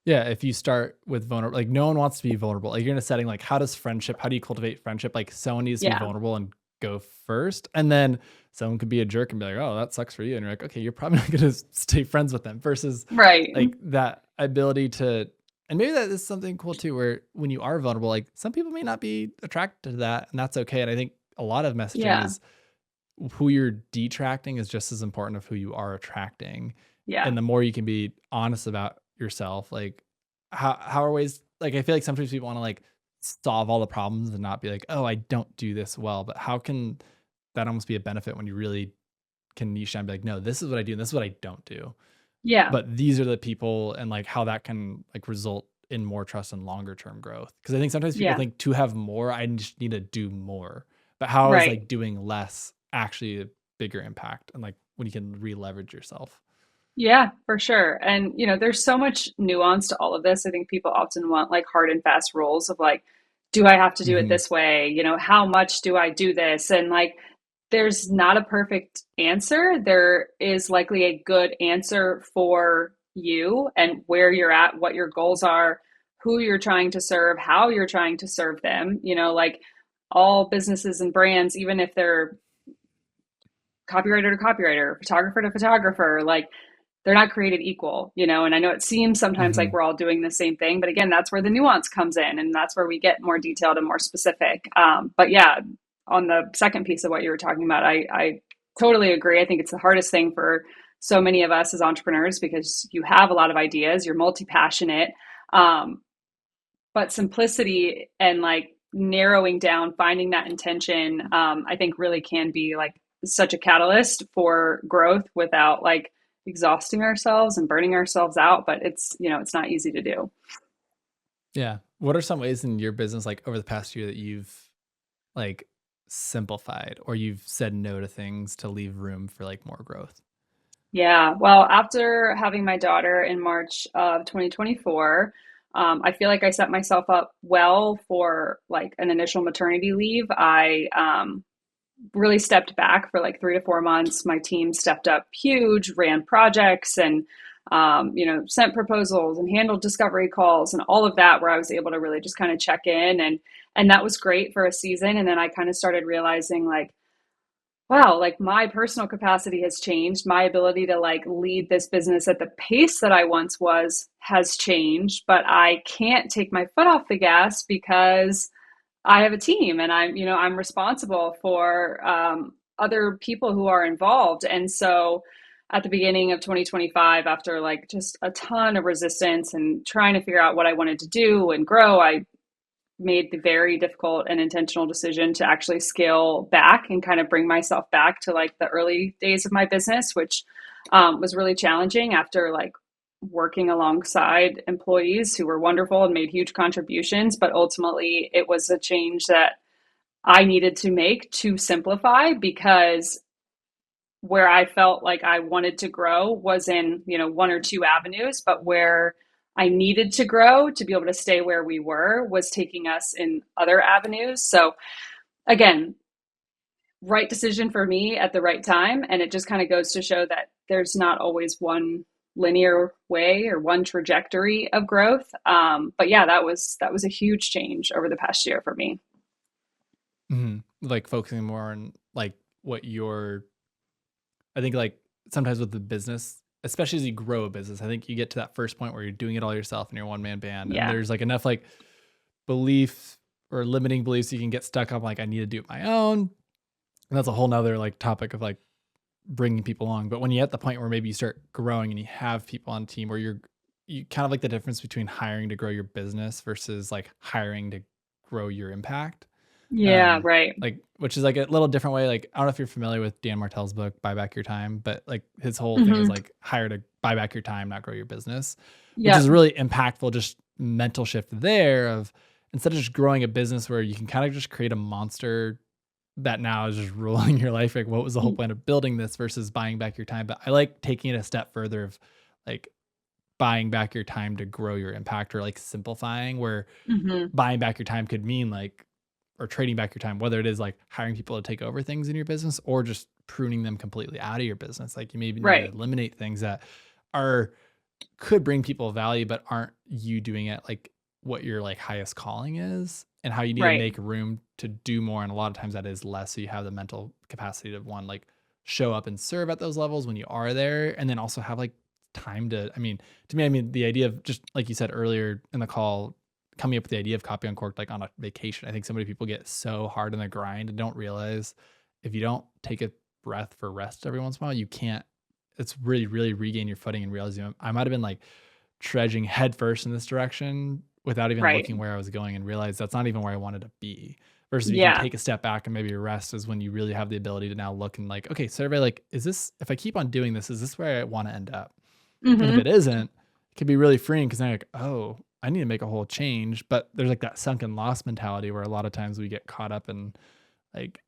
S2: Yeah, if you start with vulnerable, like no one wants to be vulnerable. Like you're in a setting like how do you cultivate friendship? Like someone needs to be
S1: Yeah.
S2: vulnerable and go first. And then someone could be a jerk and be like, oh, that sucks for you. And you're like, okay, you're probably not gonna stay friends with them versus
S1: Right.
S2: like that ability to, and maybe that is something cool too, where when you are vulnerable, like some people may not be attracted to that, and that's okay. And I think a lot of messaging
S1: Yeah.
S2: is who you're detracting is just as important of who you are attracting.
S1: Yeah.
S2: And the more you can be honest about yourself, like how are ways, like I feel like sometimes people want to like solve all the problems and not be like, oh, I don't do this well. But how can that almost be a benefit when you really can niche down and be like, no, this is what I do and this is what I don't do.
S1: Yeah.
S2: But these are the people, and like how that can like result in more trust and longer term growth. Cause I think sometimes people
S1: Yeah.
S2: think to have more, I just need to do more. But how is
S1: Right.
S2: like doing less actually a bigger impact? And like when you can re-leverage yourself.
S1: Yeah, for sure. And, there's so much nuance to all of this. I think people often want like hard and fast rules of like, do I have to do it
S2: Hmm.
S1: this way? How much do I do this? And like, there's not a perfect answer. There is likely a good answer for you and where you're at, what your goals are, who you're trying to serve, how you're trying to serve them. Like all businesses and brands, even if they're copywriter to copywriter, photographer to photographer, like they're not created equal, and I know it seems sometimes like
S2: Hmm.
S1: we're all doing the same thing, but again, that's where the nuance comes in, and that's where we get more detailed and more specific. But yeah, on the second piece of what you were talking about, I totally agree. I think it's the hardest thing for so many of us as entrepreneurs, because you have a lot of ideas, you're multi-passionate, um, but simplicity and like narrowing down, finding that intention, I think really can be like such a catalyst for growth without like exhausting ourselves and burning ourselves out. But it's not easy to do.
S2: Yeah. What are some ways in your business, like over the past year, that you've like simplified or you've said no to things to leave room for like more growth?
S1: Yeah. Well, after having my daughter in March of 2024, I feel like I set myself up well for like an initial maternity leave. I really stepped back for like 3 to 4 months. My team stepped up huge, ran projects, and sent proposals and handled discovery calls and all of that, where I was able to really just kind of check in, and that was great for a season. And then I kind of started realizing like, wow, like my personal capacity has changed. My ability to like lead this business at the pace that I once was has changed, but I can't take my foot off the gas because I have a team and I'm responsible for other people who are involved. And so at the beginning of 2025, after like just a ton of resistance and trying to figure out what I wanted to do and grow, I made the very difficult and intentional decision to actually scale back and kind of bring myself back to like the early days of my business, which was really challenging after like working alongside employees who were wonderful and made huge contributions. But ultimately, it was a change that I needed to make to simplify because where I felt like I wanted to grow was in, one or two avenues, but where I needed to grow to be able to stay where we were was taking us in other avenues. So again, right decision for me at the right time. And it just kind of goes to show that there's not always one linear way or one trajectory of growth. But yeah, that was a huge change over the past year for me.
S2: Like focusing more on like what your, I think like sometimes with the business, especially as you grow a business, I think you get to that first point where you're doing it all yourself and you're one man band, and
S1: Yeah.
S2: there's like enough like belief or limiting beliefs you can get stuck on like I need to do it my own, and that's a whole nother like topic of like bringing people along. But when you're at the point where maybe you start growing and you have people on team, where you kind of like the difference between hiring to grow your business versus like hiring to grow your impact.
S1: Yeah, right.
S2: Like, which is like a little different way. Like, I don't know if you're familiar with Dan Martell's book, Buy Back Your Time, but like his whole thing is
S1: Hmm.
S2: like hire to buy back your time, not grow your business, which is
S1: Yep.
S2: really impactful. Just mental shift there of instead of just growing a business where you can kind of just create a monster that now is just ruling your life. Like, what was the whole point of building this versus buying back your time? But I like taking it a step further of like buying back your time to grow your impact, or like simplifying, where
S1: Hmm.
S2: buying back your time could mean like, or trading back your time, whether it is like hiring people to take over things in your business or just pruning them completely out of your business. Like you maybe need to
S1: Right.
S2: eliminate things that are, could bring people value, but aren't you doing it like what your like highest calling is, and how you need to
S1: Right.
S2: make room to do more. And a lot of times that is less. So you have the mental capacity to one, like show up and serve at those levels when you are there. And then also have like time to, I mean, to me, I mean, the idea of just like you said earlier in the call, coming up with the idea of Copy Uncorked like on a vacation. I think so many people get so hard in the grind and don't realize if you don't take a breath for rest every once in a while, you can't, it's really, really regain your footing and realizing I might have been like trudging headfirst in this direction without even
S1: Right.
S2: looking where I was going, and realize that's not even where I wanted to be. Versus if you can
S1: Yeah.
S2: take a step back and maybe rest is when you really have the ability to now look and like, okay, so everybody like, is this, if I keep on doing this, is this where I want to end up? And if
S1: Hmm.
S2: it isn't, it can be really freeing because now you're like, oh, I need to make a whole change. But there's like that sunken loss mentality where a lot of times we get caught up in like,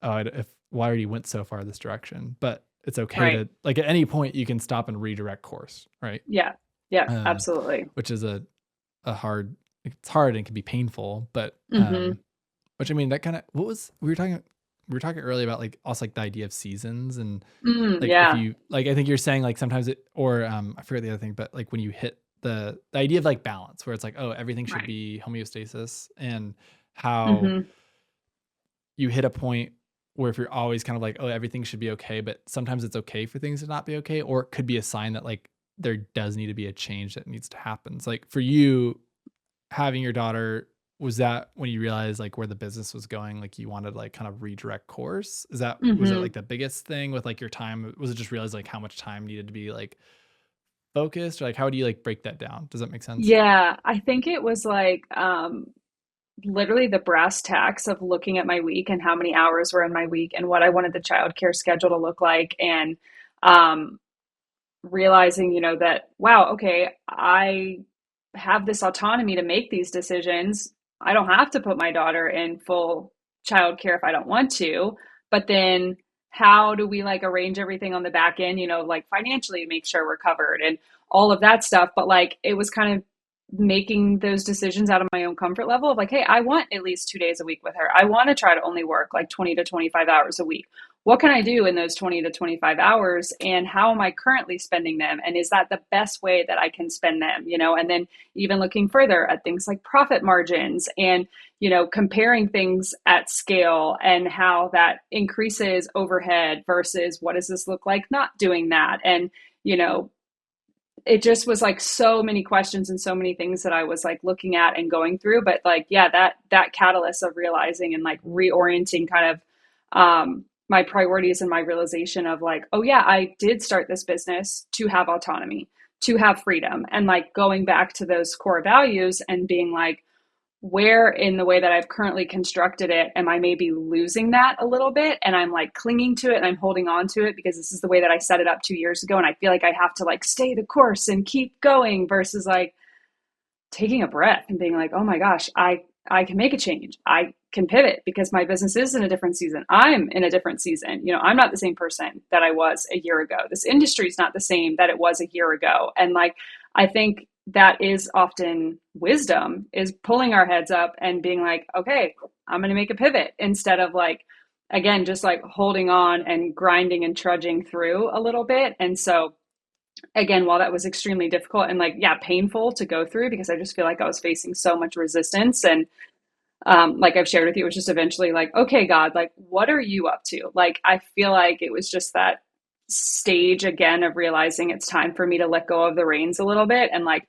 S2: oh, if well, I already went so far this direction. But it's okay
S1: Right.
S2: to like at any point you can stop and redirect course, right?
S1: Yeah. Yeah.
S2: Um,
S1: Absolutely.
S2: which is a hard, it's hard and it can be painful. But
S1: Hmm.
S2: which I mean that kind of what was we were talking earlier about like also like the idea of seasons and like if
S1: Yeah.
S2: you like I think you're saying like sometimes it, or I forget the other thing, but like when you hit the idea of like balance where it's like, oh, everything should
S1: Right.
S2: be homeostasis, and how
S1: Hmm.
S2: you hit a point where if you're always kind of like, oh, everything should be okay, but sometimes it's okay for things to not be okay, or it could be a sign that like there does need to be a change that needs to happen. It's like for you having your daughter, was that when you realized like where the business was going, like you wanted to like kind of redirect course? Is that, was it
S1: Hmm.
S2: like the biggest thing with like your time? Was it just realize like how much time needed to be like focused, or like how do you like break that down? Does that make sense?
S1: Yeah. I think it was like literally the brass tacks of looking at my week and how many hours were in my week and what I wanted the childcare schedule to look like. And um, realizing, that, wow, okay, I have this autonomy to make these decisions. I don't have to put my daughter in full childcare if I don't want to. But then how do we like arrange everything on the back end, like financially make sure we're covered and all of that stuff. But like it was kind of making those decisions out of my own comfort level of like, hey, I want at least 2 days a week with her. I want to try to only work like 20 to 25 hours a week. What can I do in those 20 to 25 hours, and how am I currently spending them? And is that the best way that I can spend them? And then even looking further at things like profit margins and, comparing things at scale and how that increases overhead versus what does this look like not doing that? And, you know, it just was like so many questions and so many things that I was like looking at and going through. But like, yeah, that catalyst of realizing and like reorienting kind of my priorities and my realization of like, oh yeah, I did start this business to have autonomy, to have freedom, and like going back to those core values and being like, where in the way that I've currently constructed it am I maybe losing that a little bit, and I'm like clinging to it and I'm holding on to it because this is the way that I set it up 2 years ago, and I feel like I have to like stay the course and keep going versus like taking a breath and being like, oh my gosh, I can make a change. I can pivot because my business is in a different season. I'm in a different season. I'm not the same person that I was a year ago. This industry is not the same that it was a year ago. And like, I think that is often wisdom, is pulling our heads up and being like, okay, I'm going to make a pivot, instead of like, again, just like holding on and grinding and trudging through a little bit. And so again, while that was extremely difficult and like, yeah, painful to go through, because I just feel like I was facing so much resistance, and like I've shared with you, it was just eventually like, okay, God, like, what are you up to? Like, I feel like it was just that stage again of realizing it's time for me to let go of the reins a little bit and like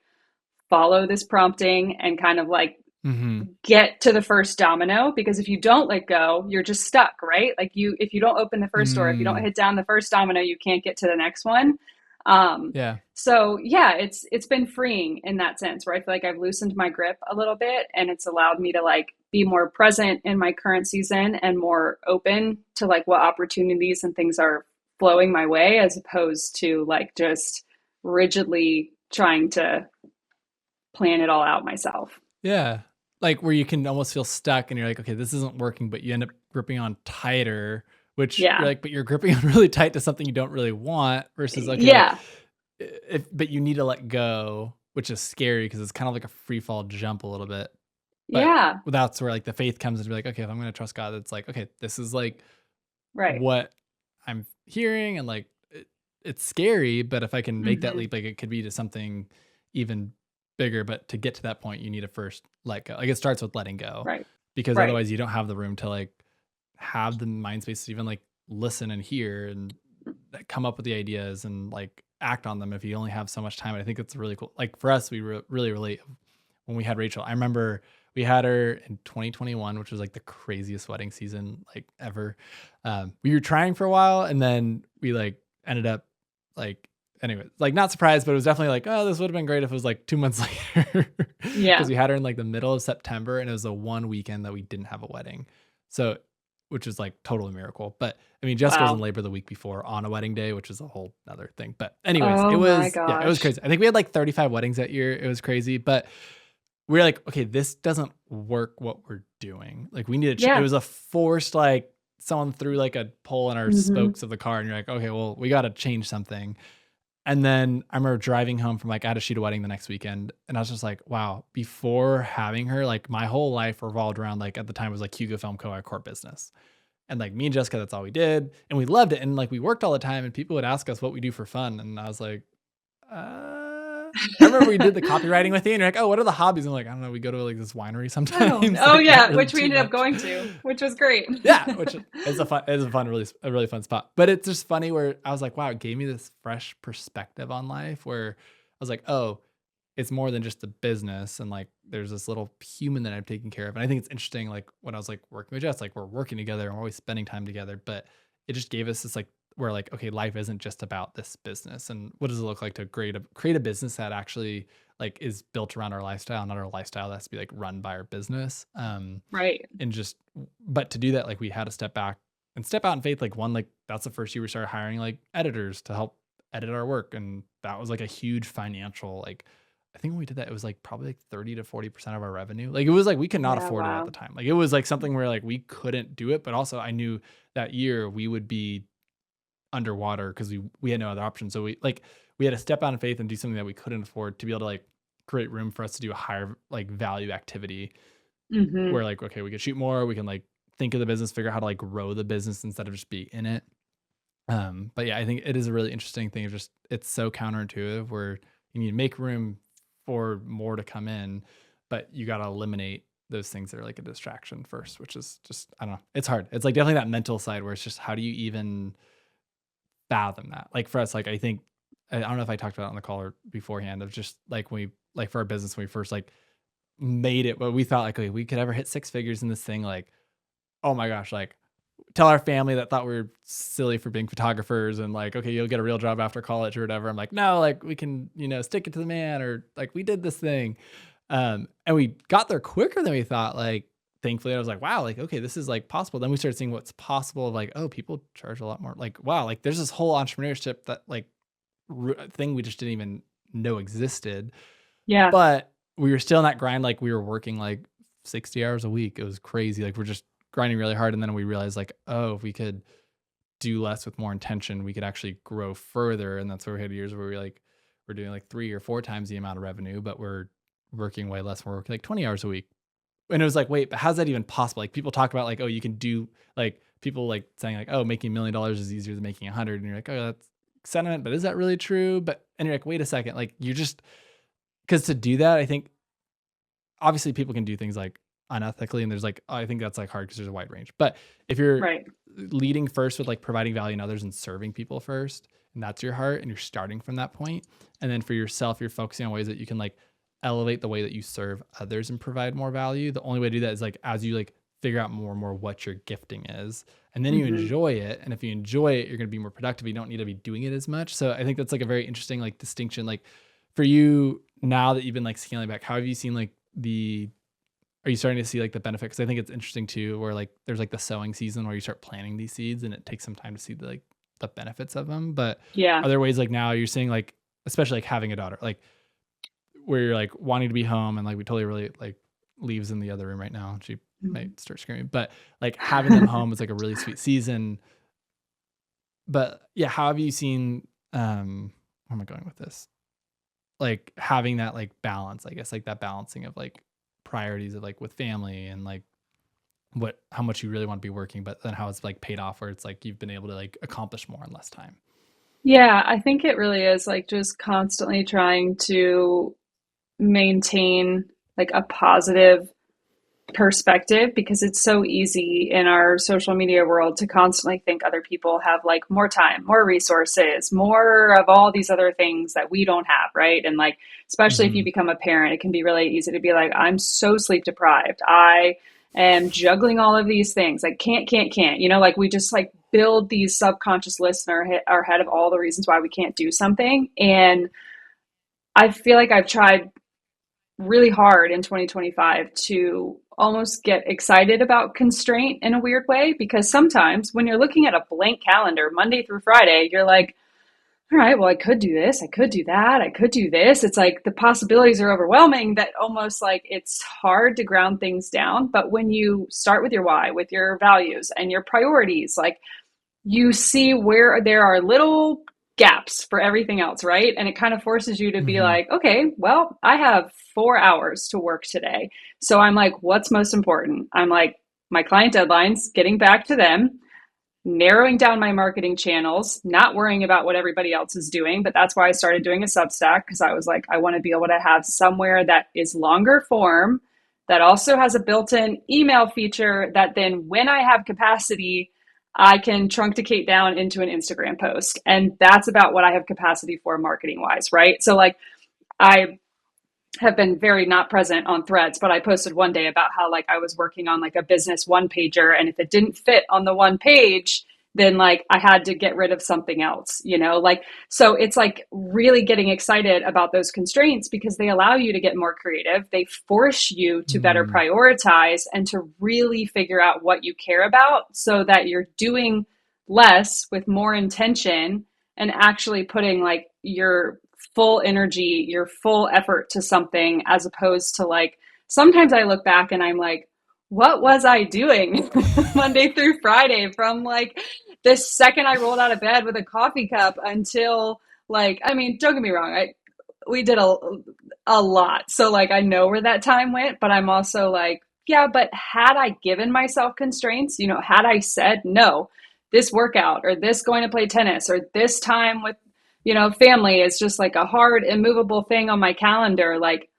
S1: follow this prompting and kind of like
S2: Mm-hmm.
S1: get to the first domino. Because if you don't let go, you're just stuck, right? Like, if you don't open the first door, if you don't
S2: Mm,
S1: hit down the first domino, you can't get to the next one.
S2: yeah.
S1: So yeah, it's been freeing in that sense, where I feel like I've loosened my grip a little bit, and it's allowed me to like be more present in my current season and more open to like what opportunities and things are flowing my way, as opposed to like just rigidly trying to plan it all out myself.
S2: Yeah. Like where you can almost feel stuck and you're like, okay, this isn't working, but you end up gripping on tighter, which you're
S1: Yeah.
S2: like, but you're gripping on really tight to something you don't really want versus, okay, like,
S1: Yeah.
S2: but you need to let go, which is scary because it's kind of like a free fall jump a little bit. But
S1: Yeah.
S2: that's where like the faith comes in to be like, okay, if I'm going to trust God, it's like, okay, this is like
S1: Right.
S2: what I'm hearing. And like, it's scary, but if I can make that
S1: Hmm.
S2: leap, like it could be to something even bigger. But to get to that point, you need to first let go. Like it starts with letting go,
S1: Right.
S2: because
S1: Right.
S2: otherwise you don't have the room to like have the mind space to even like listen and hear and come up with the ideas and like act on them if you only have so much time. And I think it's really cool. Like for us, we really relate when we had Rachel. I remember we had her in 2021, which was like the craziest wedding season like ever. We were trying for a while and then we like ended up like, anyway, like not surprised, but it was definitely like, oh, this would have been great if it was like 2 months later, because
S1: Yeah.
S2: we had her in like the middle of September and it was the one weekend that we didn't have a wedding. So, which was like totally miracle. But I mean, Jessica was in
S1: Wow.
S2: labor the week before on a wedding day, which is a whole other thing. But anyways, it
S1: Oh my
S2: was, yeah, it was
S1: gosh.
S2: crazy. I think we had like 35 weddings that year. It was crazy, but we were like, okay, this doesn't work what we're doing. Like we need to, it
S1: Yeah.
S2: was a forced, like someone threw like a pole in our
S1: Hmm.
S2: spokes of the car and you're like, okay, well, we got to change something. And then I remember driving home from like, I had to shoot a wedding the next weekend. And I was just like, wow, before having her, like my whole life revolved around like at the time was like Hugo Film Co., our core business. And like me and Jessica, that's all we did. And we loved it. And like we worked all the time and people would ask us what we do for fun. And I was like, I remember we did the copywriting with you and you're like, oh, what are the hobbies? I'm like, I don't know. We go to like this winery
S1: Oh,
S2: sometimes,
S1: oh
S2: like not
S1: yeah,
S2: really
S1: which we
S2: too
S1: ended up
S2: much.
S1: going to, which was great.
S2: Yeah, which is a fun, a really fun spot. But it's just funny where I was like, wow, it gave me this fresh perspective on life where I was like, oh, it's more than just the business. And like, there's this little human that I'm taking care of. And I think it's interesting. Like when I was like working with Jess, like we're working together and we're always spending time together, but it just gave us this like, where like, okay, life isn't just about this business. And what does it look like to create a business that actually like is built around our lifestyle, not our lifestyle that has to be like run by our business.
S1: Right.
S2: And just, but to do that, like we had to step back and step out in faith. Like one, like that's the first year we started hiring like editors to help edit our work. And that was like a huge financial, like, I think when we did that, it was like probably like 30 to 40% of our revenue. Like it was like, we could not
S1: Yeah.
S2: afford it at
S1: Wow.
S2: the time. Like it was like something where like we couldn't do it. But also I knew that year we would be underwater because we had no other option. So we had to step out in faith and do something that we couldn't afford to be able to like create room for us to do a higher like value activity
S1: Mm-hmm.
S2: where like, okay, we can shoot more, we can like think of the business, figure out how to like grow the business instead of just be in it. But yeah, I think it is a really interesting thing. Just it's so counterintuitive where you need to make room for more to come in, but you got to eliminate those things that are like a distraction first, which is just, I don't know. It's hard. It's like definitely that mental side where it's just, how do you even fathom that? Like for us, like, I think, I don't know if I talked about it on the call or beforehand of just like, when we, like for our business, when we first like made it, but we thought like, okay, we could ever hit 6 figures in this thing. Like, oh my gosh, like tell our family that thought we were silly for being photographers and like, okay, you'll get a real job after college or whatever. I'm like, no, like we can, stick it to the man, or like we did this thing. And we got there quicker than we thought. Like, thankfully I was like, wow, like, okay, this is like possible. Then we started seeing what's possible of like, oh, people charge a lot more. Like, wow, like there's this whole entrepreneurship that like thing we just didn't even know existed.
S1: Yeah.
S2: But we were still in that grind. Like we were working like 60 hours a week. It was crazy. Like we're just grinding really hard. And then we realized like, oh, if we could do less with more intention, we could actually grow further. And that's where we had years where we're doing like 3 or 4 times the amount of revenue, but we're working way less. We're working like 20 hours a week. And it was like, wait, but how's that even possible? Like people talk about like, oh, you can do like people like saying like, oh, making $1 million is easier than making 100. And you're like, oh, that's sentiment, but is that really true? But, and you're like, wait a second, like you're just, because to do that, I think obviously people can do things like unethically, and there's like, I think that's like hard because there's a wide range. But if you're
S1: Right.
S2: leading first with like providing value in others and serving people first, and that's your heart, and you're starting from that point, and then for yourself, you're focusing on ways that you can like elevate the way that you serve others and provide more value. The only way to do that is like as you like figure out more and more what your gifting is, and then you
S1: Mm-hmm.
S2: enjoy it. And if you enjoy it, you're going to be more productive. You don't need to be doing it as much. So I think that's like a very interesting like distinction. Like for you now that you've been like scaling back, how have you seen like are you starting to see like the benefit? Because I think it's interesting too, where like there's like the sowing season where you start planting these seeds and it takes some time to see the benefits of them. But
S1: Yeah.
S2: are there ways like now you're seeing like, especially like having a daughter, like where you're like wanting to be home, and like we totally really like leaves in the other room right now. She might start screaming, but like having them home is like a really sweet season. But yeah, how have you seen, where am I going with this? Like having that like balance, I guess, like that balancing of like priorities of like with family and like how much you really want to be working, but then how it's like paid off where it's like you've been able to like accomplish more in less time.
S1: Yeah, I think it really is like just constantly trying to maintain like a positive perspective, because it's so easy in our social media world to constantly think other people have like more time, more resources, more of all these other things that we don't have, right? And like, especially if you
S2: Mm-hmm.
S1: become a parent, it can be really easy to be like, I'm so sleep deprived. I am juggling all of these things. Like, can't, like we just like build these subconscious lists in our head of all the reasons why we can't do something. And I feel like I've tried really hard in 2025 to almost get excited about constraint in a weird way, because sometimes when you're looking at a blank calendar Monday through Friday, you're like, all right, well, I could do this, I could do that, I could do this. It's like the possibilities are overwhelming that almost like it's hard to ground things down. But when you start with your why, with your values and your priorities, like you see where there are little gaps for everything else, right? And it kind of forces you to be
S2: Mm-hmm.
S1: like, okay, well, I have 4 hours to work today. So I'm like, what's most important? I'm like, my client deadlines, getting back to them, narrowing down my marketing channels, not worrying about what everybody else is doing. But that's why I started doing a Substack, because I was like, I want to be able to have somewhere that is longer form, that also has a built in email feature that then, when I have capacity, I can truncate down into an Instagram post. And that's about what I have capacity for marketing wise, right? So, like, I have been very not present on Threads, but I posted one day about how like I was working on like a business one pager, and if it didn't fit on the one page, then like I had to get rid of something else, like, so it's like really getting excited about those constraints, because they allow you to get more creative. They force you to better
S2: Mm-hmm.
S1: prioritize and to really figure out what you care about, so that you're doing less with more intention, and actually putting like your full energy, your full effort to something, as opposed to like, sometimes I look back and I'm like, what was I doing Monday through Friday, from like the second I rolled out of bed with a coffee cup until like, I mean, don't get me wrong, we did a lot. So like I know where that time went, but I'm also like, yeah, but had I given myself constraints, had I said no, this workout or this going to play tennis or this time with, family is just like a hard, immovable thing on my calendar, like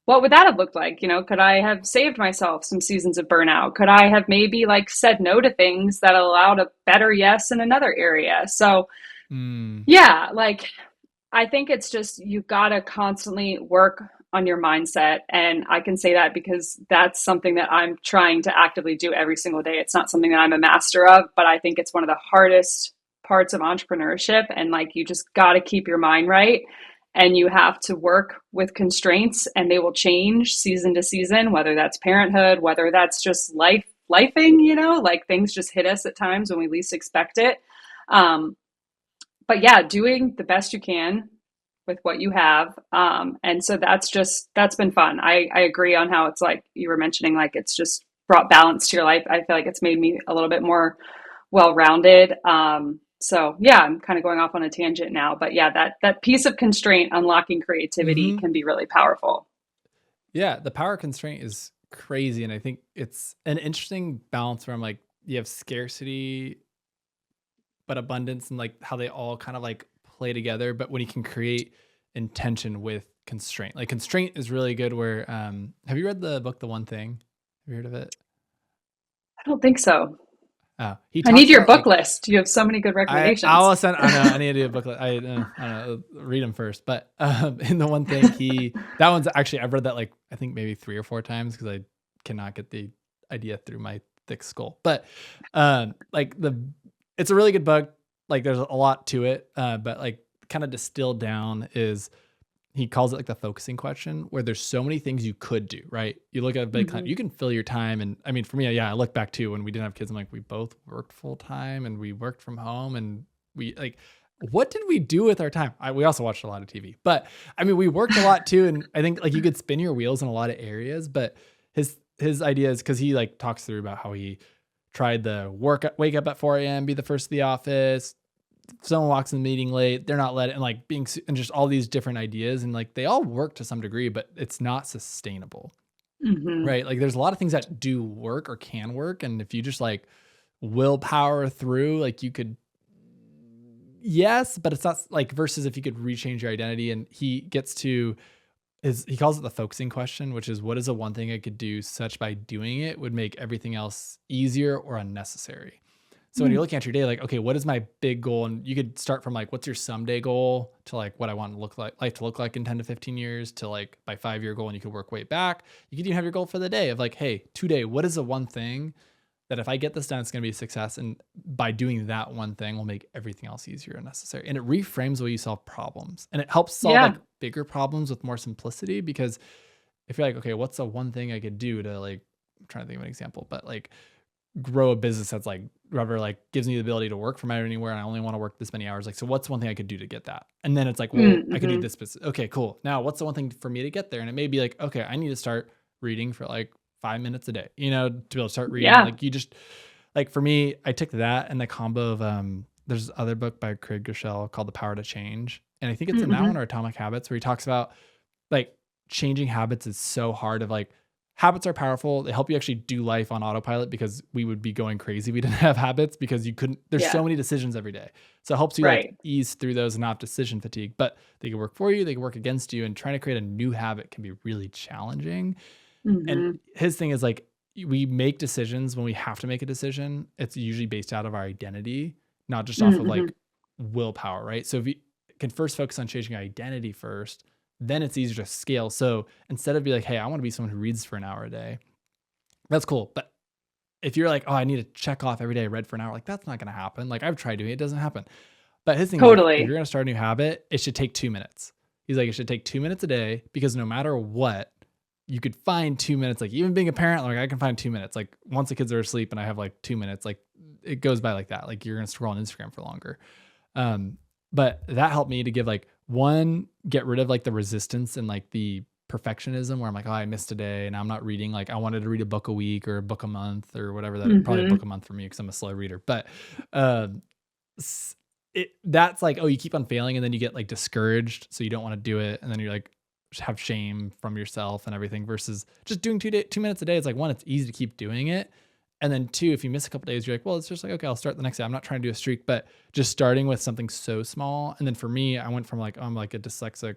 S1: what would that have looked like? Could I have saved myself some seasons of burnout? Could I have maybe like said no to things that allowed a better yes in another area? So
S2: Mm.
S1: yeah, like I think it's just you got to constantly work on your mindset. And I can say that because that's something that I'm trying to actively do every single day. It's not something that I'm a master of, but I think it's one of the hardest parts of entrepreneurship. And like you just got to keep your mind right. And you have to work with constraints, and they will change season to season, whether that's parenthood, whether that's just lifing, like things just hit us at times when we least expect it. Um, but yeah, doing the best you can with what you have. And so that's been fun. I agree on how it's like you were mentioning, like it's just brought balance to your life. I feel like it's made me a little bit more well-rounded. So yeah, I'm kind of going off on a tangent now, but yeah, that piece of constraint unlocking creativity
S2: Hmm.
S1: can be really powerful.
S2: Yeah, the power constraint is crazy, and I think it's an interesting balance where I'm like, you have scarcity but abundance, and like how they all kind of like play together. But when you can create intention with constraint, like constraint is really good. Where have you read the book The One Thing? Have you heard of it?
S1: I don't think so.
S2: Oh, he
S1: I need
S2: talks
S1: your
S2: about
S1: book
S2: like
S1: list. You have so many good
S2: I
S1: recommendations.
S2: will send. I know I need to do a booklet. I don't know. Read them first. But in The One Thing, that one's actually I've read that like I think maybe 3 or 4 times because I cannot get the idea through my thick skull. But like it's a really good book. Like there's a lot to it. But like kind of distilled down is he calls it like the focusing question, where there's so many things you could do, right? You look at a big client,
S1: Hmm.
S2: you can fill your time. And I mean, for me, yeah, I look back too when we didn't have kids. I'm like, we both worked full time and we worked from home, and we like, what did we do with our time? We also watched a lot of TV, but I mean, we worked a lot too. And I think like you could spin your wheels in a lot of areas, but his idea is because he like talks through about how he tried the wake up at 4 a.m., be the first to the office, someone walks in the meeting late, they're not let, and like and just all these different ideas, and like they all work to some degree, but it's not sustainable,
S1: Hmm.
S2: right? Like there's a lot of things that do work or can work, and if you just like willpower through, like you could, yes, but it's not like versus if you could rechange your identity. And he gets to he calls it the focusing question, which is what is the one thing I could do such by doing it would make everything else easier or unnecessary. So when you're looking at your day, like, okay, what is my big goal? And you could start from like, what's your someday goal to like what I want to look like life to look like in 10 to 15 years to like my 5 year goal. And you could work way back. You could even have your goal for the day of like, hey, today, what is the one thing that if I get this done, it's going to be a success. And by doing that one thing will make everything else easier and necessary. And it reframes the way you solve problems, and it helps solve like
S1: Yeah.
S2: bigger problems with more simplicity. Because if you're like, okay, what's the one thing I could do to like, I'm trying to think of an example, but like grow a business that's like rubber, like gives me the ability to work from anywhere. And I only want to work this many hours. Like, so what's one thing I could do to get that? And then it's like, well, I could do
S1: Mm-hmm.
S2: this. Okay, cool. Now what's the one thing for me to get there? And it may be like, okay, I need to start reading for like 5 minutes a day, to be able to start reading.
S1: Yeah.
S2: Like you just like, for me, I took that and the combo of, there's other book by Craig Groeschel called The Power to Change. And I think it's in that
S1: Mm-hmm.
S2: one or Atomic Habits, where he talks about like changing habits is so hard. Of like, habits are powerful. They help you actually do life on autopilot, because we would be going crazy if we didn't have habits, because you couldn't, there's
S1: Yeah.
S2: so many decisions every day. So it helps you like
S1: Right.
S2: ease through those and not have decision fatigue, but they can work for you. They can work against you, and trying to create a new habit can be really challenging. And
S1: Mm-hmm.
S2: his thing is like, we make decisions when we have to make a decision. It's usually based out of our identity, not just off of
S1: Mm-hmm.
S2: like willpower, right? So if you can first focus on changing your identity first, then it's easier to scale. So instead of be like, hey, I want to be someone who reads for an hour a day, that's cool. But if you're like, oh, I need to check off every day I read for an hour, like that's not going to happen. Like I've tried doing it, it doesn't happen. But his thing is like, if you're
S1: Totally.
S2: going to start a new habit, it should take 2 minutes. He's like, it should take 2 minutes a day, because no matter what, you could find 2 minutes. Like even being a parent, like I can find 2 minutes. Like once the kids are asleep and I have like 2 minutes, like it goes by like that. Like you're going to scroll on Instagram for longer. Um, but that helped me to give like one, get rid of like the resistance and like the perfectionism where I'm like, oh, I missed a day and I'm not reading. Like I wanted to read a book a week or a book a month or whatever that, probably a
S1: Mm-hmm.
S2: book a month for me, because I'm a slow reader. But um, that's like, oh, you keep on failing and then you get like discouraged. So you don't want to do it. And then you're like, have shame from yourself and everything versus just doing 2 minutes a day. It's like, one, it's easy to keep doing it. And then two, if you miss a couple days, you're like, well, it's just like, okay, I'll start the next day. I'm not trying to do a streak, but just starting with something so small. And then for me, I went from like, I'm like a dyslexic,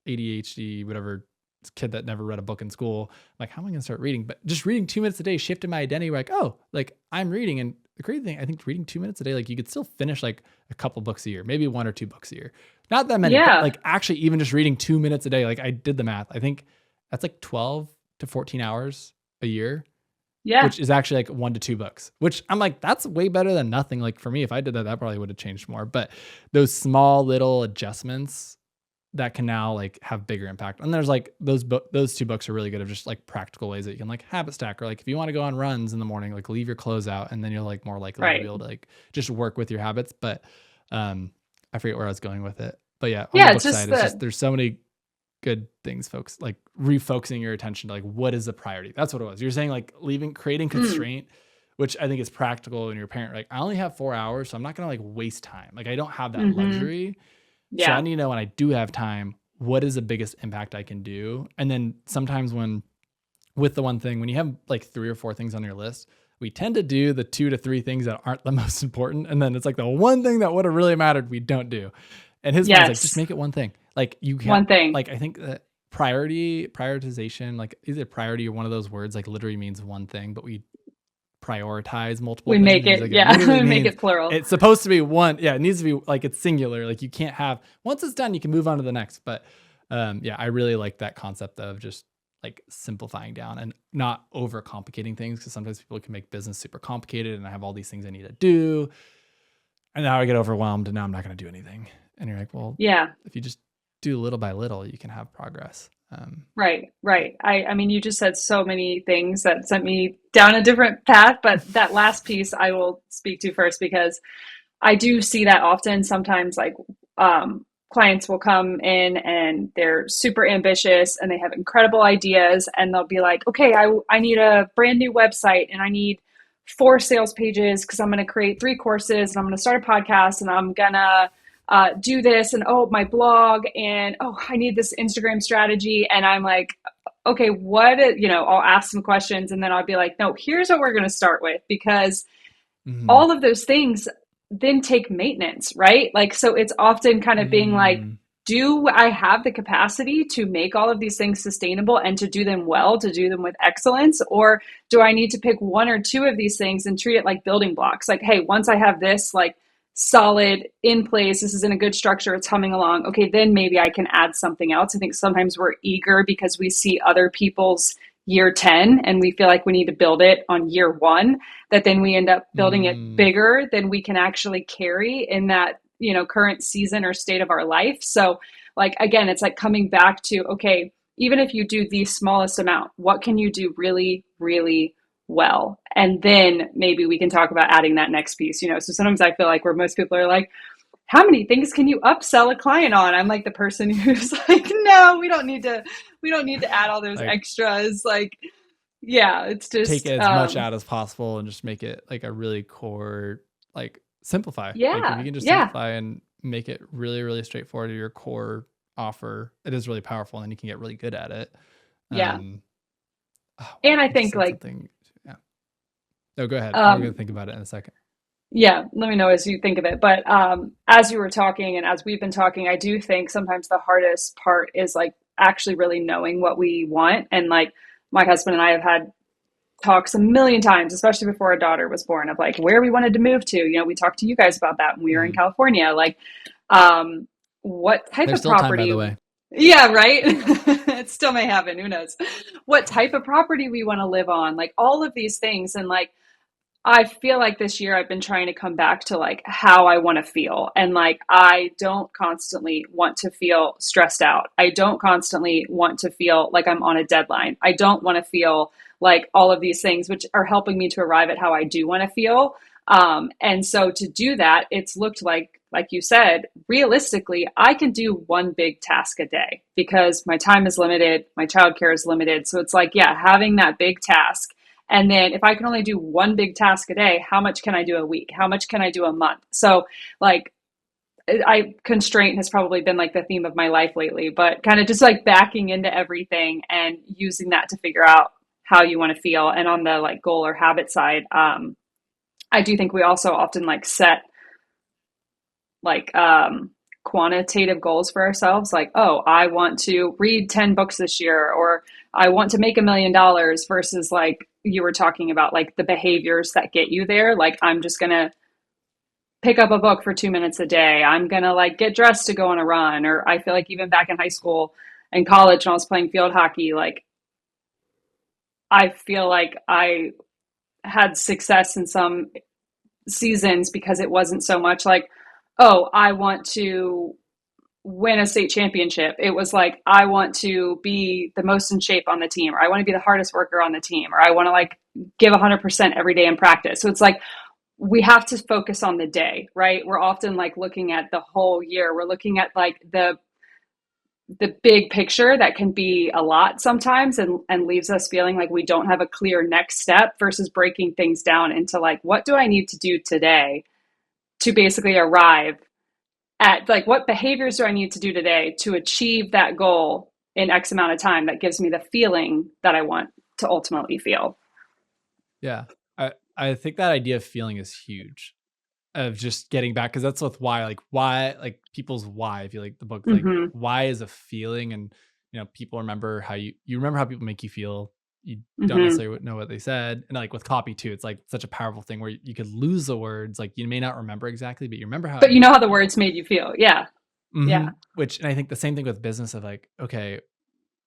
S2: ADHD, whatever kid that never read a book in school. Like, how am I going to start reading? But just reading 2 minutes a day shifted my identity. Like, oh, like I'm reading. And the crazy thing, I think reading 2 minutes a day, like you could still finish like a couple books a year, maybe 1 or 2 books a year. Not that many, but
S1: Yeah.
S2: like actually even just reading 2 minutes a day, like I did the math. I think that's like 12 to 14 hours a year,
S1: Yeah.
S2: which is actually like 1 to 2 books, which I'm like, that's way better than nothing. Like for me, if I did that, that probably would have changed more. But those small little adjustments that can now like have bigger impact. And there's like those 2 books are really good of just like practical ways that you can like habit stack, or like if you want to go on runs in the morning, like leave your clothes out, and then you're like more likely to be
S1: Right.
S2: able to like just work with your habits. But I forget where I was going with it. But yeah, on
S1: Yeah.
S2: the book
S1: It's just
S2: side, it's
S1: that.
S2: just there's so many good things, folks, like refocusing your attention to like what is the priority. That's what it was. You're saying like creating constraint, which I think is practical when you're a parent. Like I only have 4 hours, so I'm not gonna like waste time. Like I don't have that
S1: Mm-hmm.
S2: luxury. So I
S1: Yeah.
S2: need to know when I do have time, what is the biggest impact I can do? And then sometimes with the one thing, when you have like 3 or 4 things on your list, we tend to do the 2 to 3 things that aren't the most important. And then it's like the one thing that would have really mattered, we don't do. And his mind's like, just
S1: Yes.
S2: make it one thing. Like you can't,
S1: One thing.
S2: like, I think that prioritization, like either priority or one of those words, like literally means one thing, but we prioritize multiple
S1: We
S2: things.
S1: make
S2: And he's
S1: it,
S2: like, it
S1: yeah,
S2: literally
S1: we make
S2: means
S1: it plural.
S2: it's supposed to be one. Yeah. It needs to be like, it's singular. Like you can't have, once it's done, you can move on to the next. But yeah, I really like that concept of just like simplifying down and not overcomplicating things. Cause sometimes people can make business super complicated and I have all these things I need to do. And now I get overwhelmed and now I'm not going to do anything. And you're like, well,
S1: Yeah.
S2: if you just do little by little, you can have progress.
S1: Right, right. I mean, you just said so many things that sent me down a different path, but that last piece I will speak to first because I do see that often. Sometimes, like, clients will come in and they're super ambitious and they have incredible ideas, and they'll be like, okay, I need a brand new website and I need 4 sales pages because I'm going to create 3 courses and I'm going to start a podcast and I'm going to do this, and oh, my blog, and oh, I need this Instagram strategy. And I'm like, okay, I'll ask some questions and then I'll be like, no, here's what we're going to start with, because
S2: mm,
S1: all of those things then take maintenance, right? Like, so it's often kind of being like,
S2: mm,
S1: do I have the capacity to make all of these things sustainable and to do them well, to do them with excellence? Or do I need to pick 1 or 2 of these things and treat it like building blocks? Like, hey, once I have this like solid in place, this is in a good structure, it's humming along. Okay, then maybe I can add something else. I think sometimes we're eager because we see other people's year 10 and we feel like we need to build it on year 1, that then we end up building it
S2: mm,
S1: bigger than we can actually carry in that, current season or state of our life. So like, again, it's like coming back to, okay, even if you do the smallest amount, what can you do really, really well? And then maybe we can talk about adding that next piece. So sometimes I feel like where most people are like, how many things can you upsell a client on? I'm like the person who's like, no, we don't need to add all those
S2: like
S1: extras. Like, yeah, it's
S2: take
S1: just
S2: as much out as possible and just make it like a really core, like simplify. Like if you
S1: yeah,
S2: can just
S1: yeah,
S2: simplify and make it really, really straightforward to your core offer, it is really powerful and then you can get really good at it.
S1: yeah.
S2: Um, oh,
S1: And I
S2: you just
S1: think
S2: said
S1: like
S2: something. Yeah. No, go ahead. I'm going
S1: um
S2: to think about it in a second.
S1: yeah, let me know as you think of it. But as you were talking and as we've been talking, I do think sometimes the hardest part is like actually really knowing what we want. And like my husband and I have had talks a million times, especially before our daughter was born, of like where we wanted to move to. We talked to you guys about that when we were in
S2: Mhm.
S1: California. Like, what type
S2: There's
S1: of
S2: still time, by
S1: property?
S2: the way.
S1: Yeah, right. It still may happen. Who knows? What type of property we want to live on? Like all of these things. And like, I feel like this year I've been trying to come back to like how I want to feel. And like, I don't constantly want to feel stressed out. I don't constantly want to feel like I'm on a deadline. I don't want to feel like all of these things, which are helping me to arrive at how I do want to feel. And so to do that, it's looked like you said, realistically, I can do one big task a day because my time is limited, my childcare is limited. So it's like, yeah, having that big task, and then if I can only do one big task a day, how much can I do a week? How much can I do a month? So like constraint has probably been like the theme of my life lately, but kind of just like backing into everything and using that to figure out how you want to feel. And on the like goal or habit side, I do think we also often like set like quantitative goals for ourselves, like, oh, I want to read 10 books this year, or I want to make $1 million, versus like you were talking about, like the behaviors that get you there. Like, I'm just going to pick up a book for 2 minutes a day. I'm going to like get dressed to go on a run. Or I feel like even back in high school and college when I was playing field hockey, like I feel like I had success in some seasons because it wasn't so much like, oh, I want to win a state championship. It was like, I want to be the most in shape on the team, or I want to be the hardest worker on the team, or I want to like give 100% every day in practice. So it's like, we have to focus on the day, right? We're often like looking at the whole year. We're looking at like the big picture that can be a lot sometimes, and leaves us feeling like we don't have a clear next step, versus breaking things down into like, what do I need to do today to basically arrive at, like, what behaviors do I need to do today to achieve that goal in X amount of time that gives me the feeling that I want to ultimately feel.
S2: Yeah. I think that idea of feeling is huge, of just getting back, because that's with why, like people's why. If you like the book, like
S1: Mm-hmm.
S2: why is a feeling, and people remember how you remember how people make you feel. You don't
S1: Mm-hmm.
S2: necessarily know what they said, and like with copy too, it's like such a powerful thing where you could lose the words, like you may not remember exactly, but you remember how it
S1: But you
S2: made
S1: know
S2: you
S1: how the
S2: feel.
S1: words made you feel. Yeah. Yeah.
S2: Which, and I think the same thing with business, of like, okay,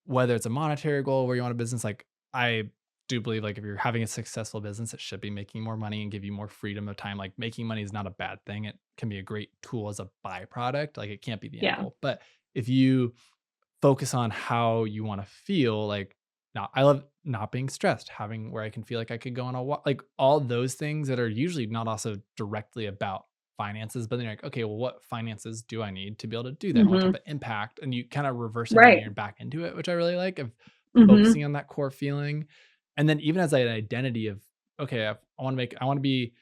S2: whether it's a monetary goal where you want a business, like I do believe, like if you're having a successful business, it should be making more money and give you more freedom of time. Like making money is not a bad thing. It can be a great tool as a byproduct. Like it can't be the end
S1: Yeah.
S2: goal. But if you focus on how you want to feel, like now I love not being stressed, having where I can feel like I could go on a walk, like all those things that are usually not also directly about finances, but then you're like, okay, well, what finances do I need to be able to do that? What type
S1: Mm-hmm.
S2: of impact? And you kind of reverse
S1: Right.
S2: engineer back into it, which I really like, of
S1: Mm-hmm.
S2: focusing on that core feeling. And then even as an identity of, okay, I want to be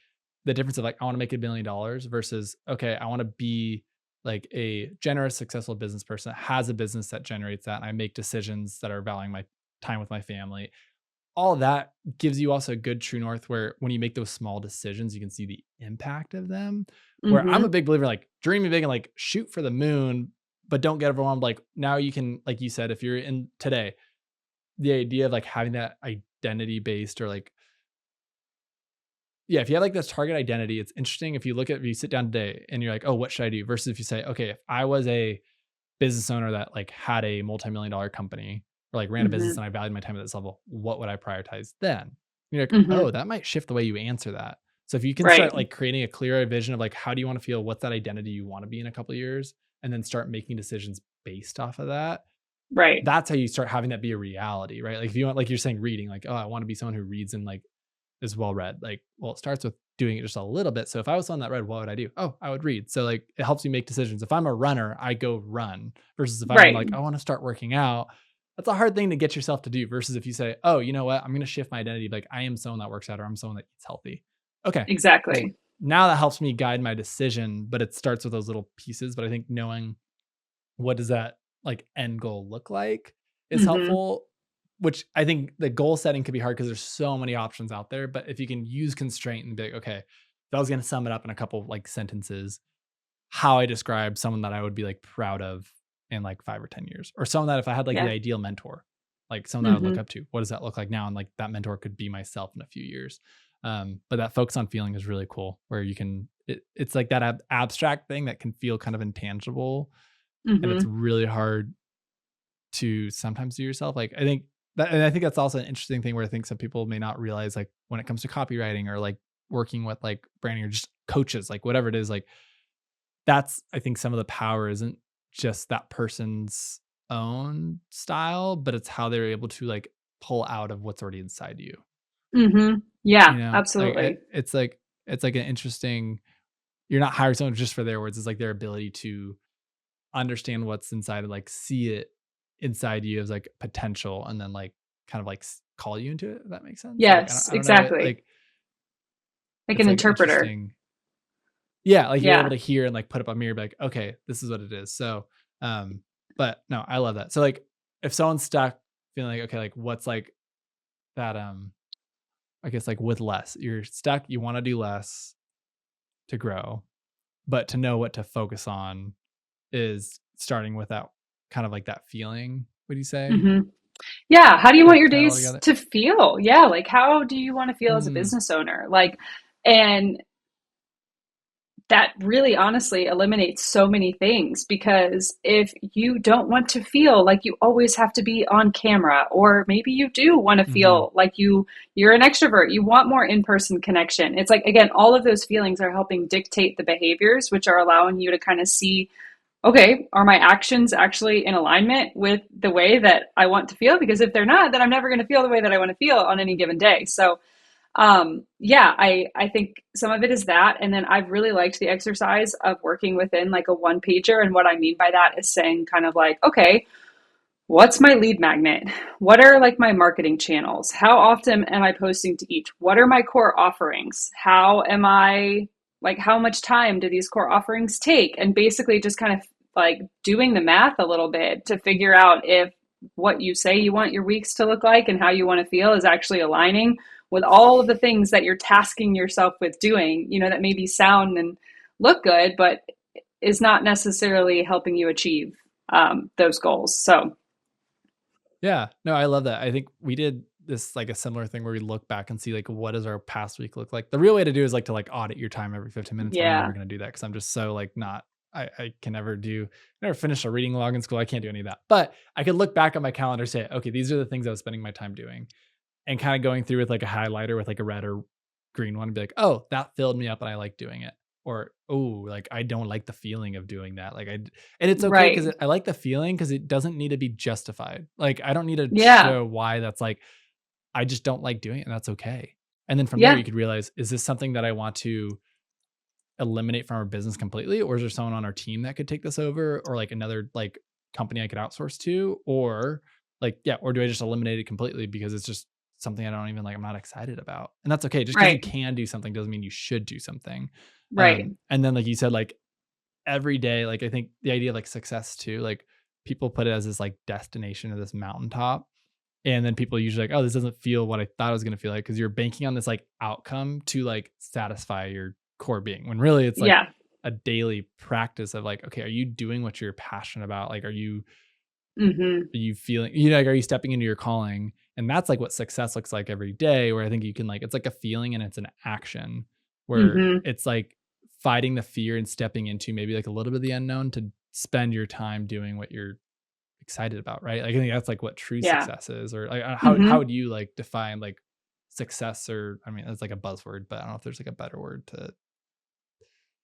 S2: the difference of like, I want to make $1 million versus, okay, I want to be like a generous, successful business person that has a business that generates that. And I make decisions that are valuing my time with my family. All of that gives you also a good true north, where when you make those small decisions, you can see the impact of them. Where I'm a
S1: Mm-hmm.
S2: big believer, like dreaming big and like shoot for the moon, but don't get overwhelmed. Like now you can, like you said, if you're in today, the idea of like having that identity based, or like, yeah, if you have like this target identity, it's interesting. If you sit down today and you're like, oh, what should I do? Versus if you say, okay, if I was a business owner that like had a multi-million dollar company, or like ran a business
S1: Mm-hmm.
S2: and I valued my time at this level, what would I prioritize then? And you're like,
S1: Mm-hmm.
S2: oh, that might shift the way you answer that. So if you can
S1: Right.
S2: start like creating a clearer vision of like, how do you want to feel? What's that identity you want to be in a couple of years? And then start making decisions based off of that.
S1: Right.
S2: That's how you start having that be a reality, right? Like if you want, like you're saying, reading, like, oh, I want to be someone who reads and like is well read. Like, well, it starts with doing it just a little bit. So if I was someone that read, what would I do? Oh, I would read. So like it helps you make decisions. If I'm a runner, I go run, versus if I'm
S1: Right.
S2: like, I want to start working out, that's a hard thing to get yourself to do. Versus if you say, oh, you know what? I'm going to shift my identity. Like I am someone that works out, or I'm someone that eats healthy. Okay. Well,
S1: Exactly.
S2: now that helps me guide my decision, but it starts with those little pieces. But I think knowing what does that like end goal look like is
S1: Mm-hmm.
S2: helpful, which I think the goal setting could be hard because there's so many options out there. But if you can use constraint and be like, okay, if I was going to sum it up in a couple of like sentences, how I describe someone that I would be like proud of in like 5 or 10 years, or someone that if I had like the
S1: Yeah.
S2: ideal mentor, like someone that I would look
S1: Mm-hmm.
S2: up to, what does that look like now? And like that mentor could be myself in a few years. But that focus on feeling is really cool, where you can, it's like that abstract thing that can feel kind of intangible, and it's
S1: Mm-hmm.
S2: really hard to sometimes do yourself. Like I think that, and I think that's also an interesting thing where I think some people may not realize, like when it comes to copywriting or like working with like branding or just coaches, like whatever it is, like that's, I think some of the power isn't just that person's own style, but it's how they're able to like pull out of what's already inside you.
S1: Mm-hmm.
S2: You
S1: Yeah,
S2: know, like
S1: absolutely.
S2: it's like an interesting. You're not hiring someone just for their words. It's like their ability to understand what's inside and like see it inside you as like potential, and then like kind of like call you into it, if that makes sense. Like
S1: Yes,
S2: I don't know it,
S1: exactly.
S2: like
S1: Like
S2: it's
S1: an
S2: like
S1: interpreter.
S2: interesting. Yeah, like you're able
S1: Yeah.
S2: to hear and like put up a mirror, be like, okay, this is what it is. So, um, but no, I love that. So like if someone's stuck feeling like, okay, like what's like that, I guess like with less, you're stuck, you want to do less to grow, but to know what to focus on is starting with that kind of like that feeling, would you say,
S1: Hmm. Yeah. How do you
S2: to
S1: want your
S2: tie it all
S1: days
S2: together?
S1: to feel? Yeah. Like, how do you want to feel as a
S2: Mm,
S1: business owner? Like, and that really honestly eliminates so many things, because if you don't want to feel like you always have to be on camera, or maybe you do want to
S2: mhm.
S1: feel like you're an extrovert, you want more in-person connection. It's like, again, all of those feelings are helping dictate the behaviors, which are allowing you to kind of see, okay, are my actions actually in alignment with the way that I want to feel? Because if they're not, then I'm never going to feel the way that I want to feel on any given day. So yeah, I think some of it is that. And then I've really liked the exercise of working within like a one pager. And what I mean by that is saying kind of like, okay, what's my lead magnet? What are like my marketing channels? How often am I posting to each? What are my core offerings? How am I, like, how much time do these core offerings take? And basically just kind of like doing the math a little bit to figure out if what you say you want your weeks to look like and how you want to feel is actually aligning with all of the things that you're tasking yourself with doing, that maybe sound and look good, but is not necessarily helping you achieve those goals. So,
S2: Yeah, no, I love that. I think we did this like a similar thing where we look back and see like what does our past week look like. The real way to do is like to like audit your time every 15 minutes, but I'm never
S1: yeah.
S2: going to do that because I'm just so like not. I can never finish a reading log in school. I can't do any of that. But I could look back on my calendar and say, okay, these are the things I was spending my time doing, and kind of going through with like a highlighter with like a red or green one and be like, oh, that filled me up and I like doing it. Or, oh, like I don't like the feeling of doing that. And it's okay because
S1: Right.
S2: I like the feeling because it doesn't need to be justified. Like I don't need to
S1: Yeah.
S2: show why that's like, I just don't like doing it and that's okay. And then from there,
S1: Yeah.
S2: you could realize, is this something that I want to eliminate from our business completely? Or is there someone on our team that could take this over, or like another like company I could outsource to? Or like, yeah, or do I just eliminate it completely because it's just something I don't even like, I'm not excited about. And that's okay. Just because you
S1: Right.
S2: can do something doesn't mean you should do something.
S1: Right.
S2: And then like you said, like every day, like I think the idea of like success too, like people put it as this like destination or this mountaintop. And then people usually like, oh, this doesn't feel what I thought it was gonna feel like, because you're banking on this like outcome to like satisfy your core being. When really it's like
S1: Yeah.
S2: a daily practice of like, okay, are you doing what you're passionate about? Like,
S1: Mhm.
S2: are you feeling, like, are you stepping into your calling? And that's like what success looks like every day, where I think you can like, it's like a feeling and it's an action where
S1: Mhm.
S2: it's like fighting the fear and stepping into maybe like a little bit of the unknown to spend your time doing what you're excited about, right? Like, I think that's like what true
S1: Yeah.
S2: success is, or like how
S1: Mhm.
S2: would you like define like success? Or I mean, it's like a buzzword, but I don't know if there's like a better word to.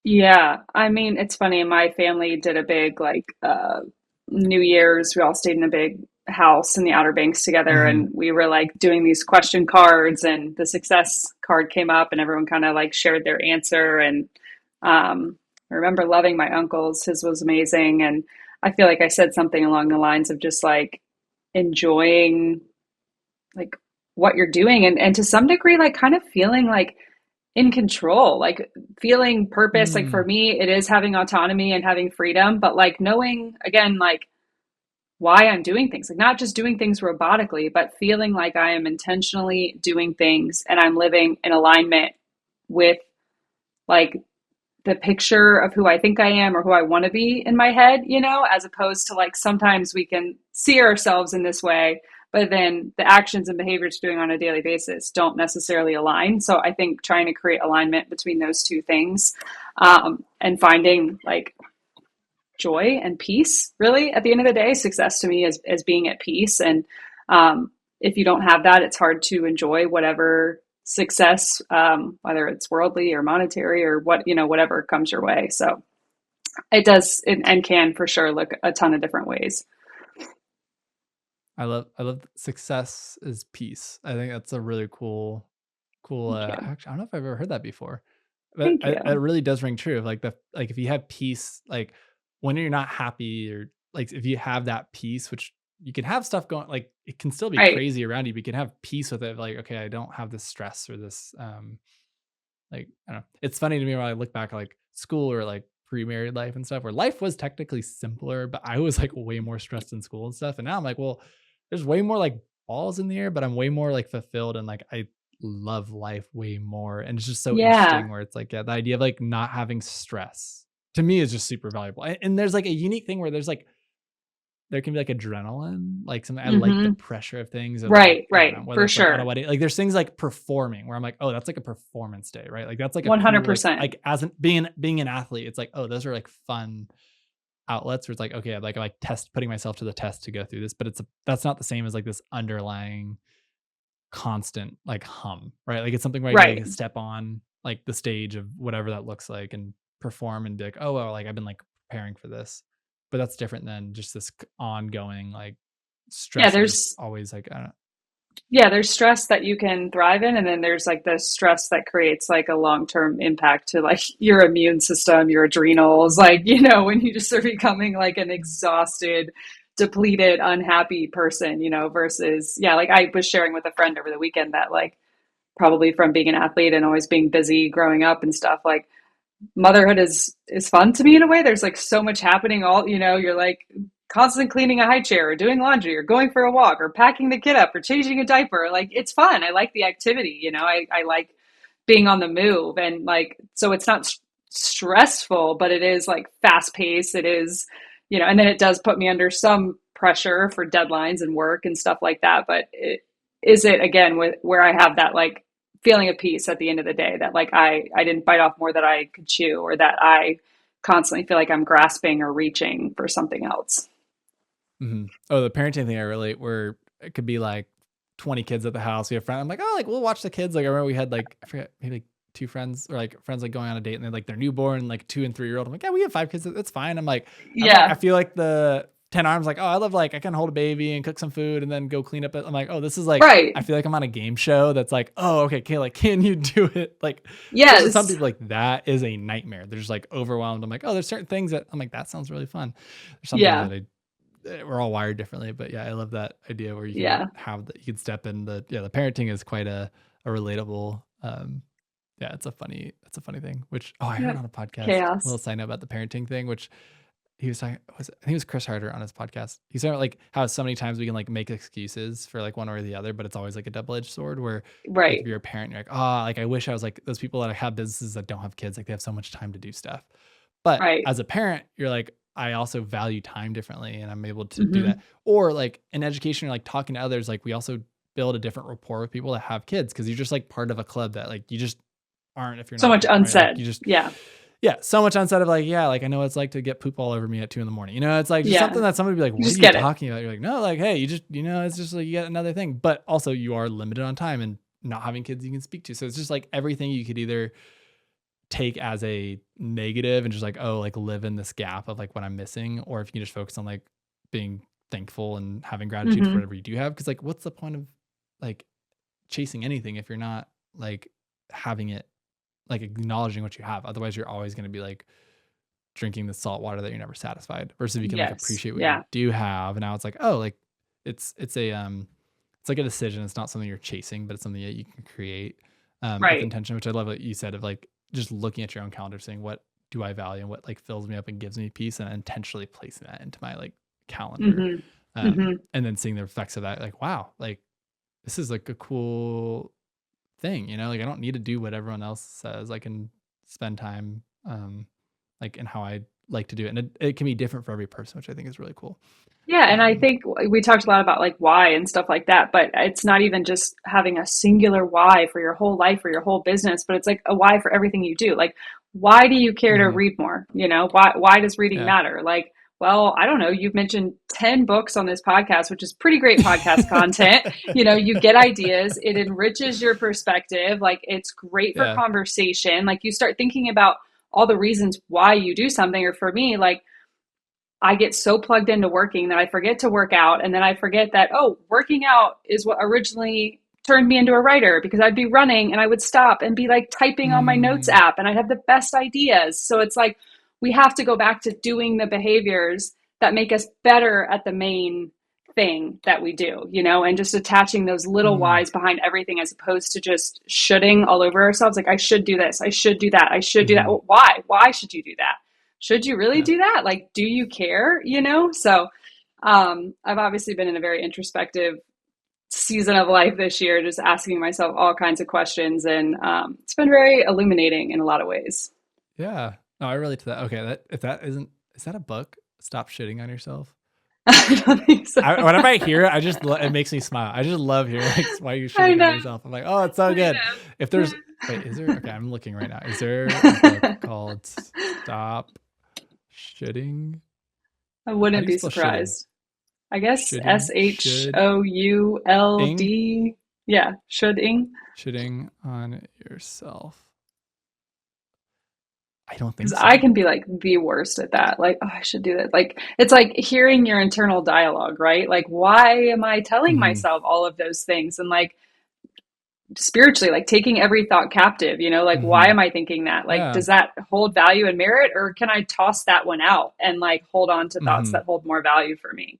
S1: Yeah. I mean, it's funny. My family did a big like New Year's. We all stayed in a big house in the Outer Banks together,
S2: Hmm.
S1: and we were like doing these question cards, and the success card came up, and everyone kind of like shared their answer. And I remember loving my uncle's. His was amazing, and I feel like I said something along the lines of just like enjoying like what you're doing, and to some degree like kind of feeling like in control, like feeling purpose. Like for
S2: Mm,
S1: me it is having autonomy and having freedom, but like knowing again like why I'm doing things, like not just doing things robotically, but feeling like I am intentionally doing things and I'm living in alignment with like the picture of who I think I am or who I want to be in my head, as opposed to like sometimes we can see ourselves in this way, but then the actions and behaviors we're doing on a daily basis don't necessarily align. So I think trying to create alignment between those two things, and finding like joy and peace, really, at the end of the day, success to me is being at peace. And if you don't have that, it's hard to enjoy whatever success, whether it's worldly or monetary or whatever comes your way. So it does and can for sure look a ton of different ways.
S2: I love success is peace. I think that's a really cool.
S1: Thank you.
S2: Actually, I don't know if I've ever heard that before, but
S1: Thank you.
S2: it really does ring true. Of like like if you have peace, like when you're not happy, or like if you have that peace, which you can have stuff going, like it can still be
S1: Right.
S2: crazy around you, but you can have peace with it. Like, okay, I don't have this stress or this, like, I don't know. It's funny to me when I look back, like school or like pre-married life and stuff, where life was technically simpler, but I was like way more stressed in school and stuff. And now I'm like, well, there's way more like balls in the air, but I'm way more like fulfilled and like I love life way more. And it's just so
S1: Yeah.
S2: interesting where it's like, yeah, the idea of like not having stress to me is just super valuable. And there's like a unique thing where there's like there can be like adrenaline, like some I like the
S1: Hmm.
S2: pressure of things of like,
S1: Right.
S2: I don't
S1: Right.
S2: know, whether
S1: For
S2: it's like on a
S1: sure.
S2: wedding, like there's things like performing where I'm like, oh, that's like a performance day, right? Like that's like a cool,
S1: 100%.
S2: like as being an athlete, it's like, oh, those are like fun outlets where it's like, okay, I'm like putting myself to the test to go through this, but that's not the same as like this underlying constant like hum, right? Like it's something where I can
S1: Right.
S2: like step on like the stage of whatever that looks like and perform and be like, oh well, like I've been like preparing for this. But that's different than just this ongoing like
S1: Yeah.
S2: stress of just always like I don't know.
S1: There's stress that you can thrive in, and then there's like the stress that creates like a long-term impact to like your immune system, your adrenals, like, when you just are becoming like an exhausted, depleted, unhappy person, versus, yeah, like I was sharing with a friend over the weekend that like probably from being an athlete and always being busy growing up and stuff, like motherhood is fun to me in a way. There's like so much happening all, you're like constantly cleaning a high chair or doing laundry or going for a walk or packing the kid up or changing a diaper. Like it's fun. I like the activity, I like being on the move, and like so it's not stressful, but it is like fast paced. It is, and then it does put me under some pressure for deadlines and work and stuff like that. But is it again with where I have that like feeling of peace at the end of the day, that like I didn't bite off more that I could chew, or that I constantly feel like I'm grasping or reaching for something else.
S2: Mhm. Oh, the parenting thing I relate where it could be like 20 kids at the house. We have friends. I'm like, oh, like we'll watch the kids. Like I remember we had like I forget maybe like two friends or like friends like going on a date and they're like their newborn, like 2 and 3 year old. I'm like, yeah, we have 5 kids. That's fine. I'm like, I
S1: Yeah.
S2: feel like the 10 arms, like, oh, I love like I can hold a baby and cook some food and then go clean up it. I'm like, oh, this is like
S1: Right.
S2: I feel like I'm on a game show that's like, oh, okay, okay, like can you do it? Like so for some
S1: Yes.
S2: people, like that is a nightmare. They're just like overwhelmed. I'm like, oh, there's certain things that I'm like, that sounds really fun. There's some things
S1: Yeah.
S2: that we're all wired differently, but yeah, I love that idea where you can
S1: Yeah.
S2: have you can step in the parenting is quite a relatable yeah, it's a funny thing, which I heard
S1: Yep.
S2: on a podcast, a little
S1: Chaos.
S2: side note about the parenting thing, which he was talking I think it was Chris Harder on his podcast. He's talking about like how so many times we can like make excuses for like one or the other, but it's always like a double-edged sword where like if
S1: Right.
S2: you're a parent, you're like, oh, like I wish I was like those people that have businesses that don't have kids, like they have so much time to do stuff. But
S1: Right.
S2: as a parent, you're like, I also value time differently and I'm able to do that.
S1: Hmm.
S2: Or like in education, or like talking to others, like we also build a different rapport with people that have kids because you're just like part of a club that like you just aren't if you're
S1: So
S2: not a
S1: much
S2: parent, right? Like
S1: unsaid.
S2: you just,
S1: Yeah.
S2: yeah, so much on set of like, yeah, like I know what it's like to get poop all over me at 2 in the morning. It's like just
S1: Yeah.
S2: something that somebody be like,
S1: You
S2: what are
S1: just
S2: you
S1: get it.
S2: talking about? You're like, no, like, hey, you just, it's just like you get another thing. But also you are limited on time and not having kids you can speak to. So it's just like everything you could either take as a negative and just like, oh, like live in this gap of like what I'm missing, or if you can just focus on like being thankful and having gratitude for
S1: Hmm.
S2: whatever you do have. Cause like, what's the point of like chasing anything if you're not like having it, like acknowledging what you have? Otherwise, you're always going to be like drinking the salt water that you're never satisfied. Versus if you can like
S1: Yes.
S2: appreciate what you
S1: Yeah.
S2: do have. And now it's like, oh, like it's like a decision. It's not something you're chasing, but it's something that you can create with
S1: Right.
S2: intention, which I love what you said of like just looking at your own calendar, saying what do I value and what like fills me up and gives me peace, and intentionally placing that into my like calendar.
S1: Hmm. Hmm.
S2: And then seeing the effects of that, like, wow, like this is like a cool thing, like I don't need to do what everyone else says. I can spend time, like in how I like to do it. And it can be different for every person, which I think is really cool.
S1: Yeah, and I
S2: Um,
S1: think we talked a lot about like why and stuff like that, but it's not even just having a singular why for your whole life or your whole business, but it's like a why for everything you do. Like, why do you care to
S2: mhm,
S1: read more? Why does reading
S2: yeah.
S1: matter? Like, well, I don't know. You've mentioned 10 books on this podcast, which is pretty great podcast content. You get ideas, it enriches your perspective. Like, it's great for
S2: Yeah.
S1: conversation. Like, you start thinking about all the reasons why you do something. Or for me, like, I get so plugged into working that I forget to work out. And then I forget that, oh, working out is what originally turned me into a writer, because I'd be running and I would stop and be like typing on my notes
S2: Mm,
S1: app and I'd have the best ideas. So it's like we have to go back to doing the behaviors that make us better at the main thing that we do, and just attaching those little
S2: Mm,
S1: whys behind everything as opposed to just shoulding all over ourselves. Like, I should do this. I should do that. I should do that.
S2: mhm.
S1: Well, why? Why should you do that? Should you really
S2: Yeah.
S1: do that? Like, do you care? So I've obviously been in a very introspective season of life this year, just asking myself all kinds of questions. And it's been very illuminating in a lot of ways.
S2: Yeah. No, I relate to that. Okay. If that isn't, is that a book? Stop shitting on yourself.
S1: I don't think so.
S2: Whenever I hear it, it makes me smile. I just love hearing like why you're
S1: I
S2: shitting on
S1: know.
S2: yourself. I'm like, oh, it's so
S1: I
S2: good.
S1: know.
S2: If there's, wait, is there? Okay, I'm looking right now. Is there a book called Stop Shitting?
S1: I
S2: How do
S1: wouldn't
S2: you
S1: be
S2: spell shitting?
S1: surprised. I guess
S2: Shitting,
S1: SHOULD.
S2: ing,
S1: Yeah, shoulding.
S2: shitting on yourself. I don't
S1: Because
S2: think
S1: I
S2: so.
S1: can be like the worst at that. Like, oh, I should do that. Like, it's like hearing your internal dialogue, right? Like, why am I telling
S2: Hmm.
S1: myself all of those things? And like, spiritually, like taking every thought captive, like, why
S2: Hmm.
S1: am I thinking that? Like,
S2: Yeah.
S1: does that hold value and merit? Or can I toss that one out and like hold on to thoughts
S2: Hmm.
S1: that hold more value for me?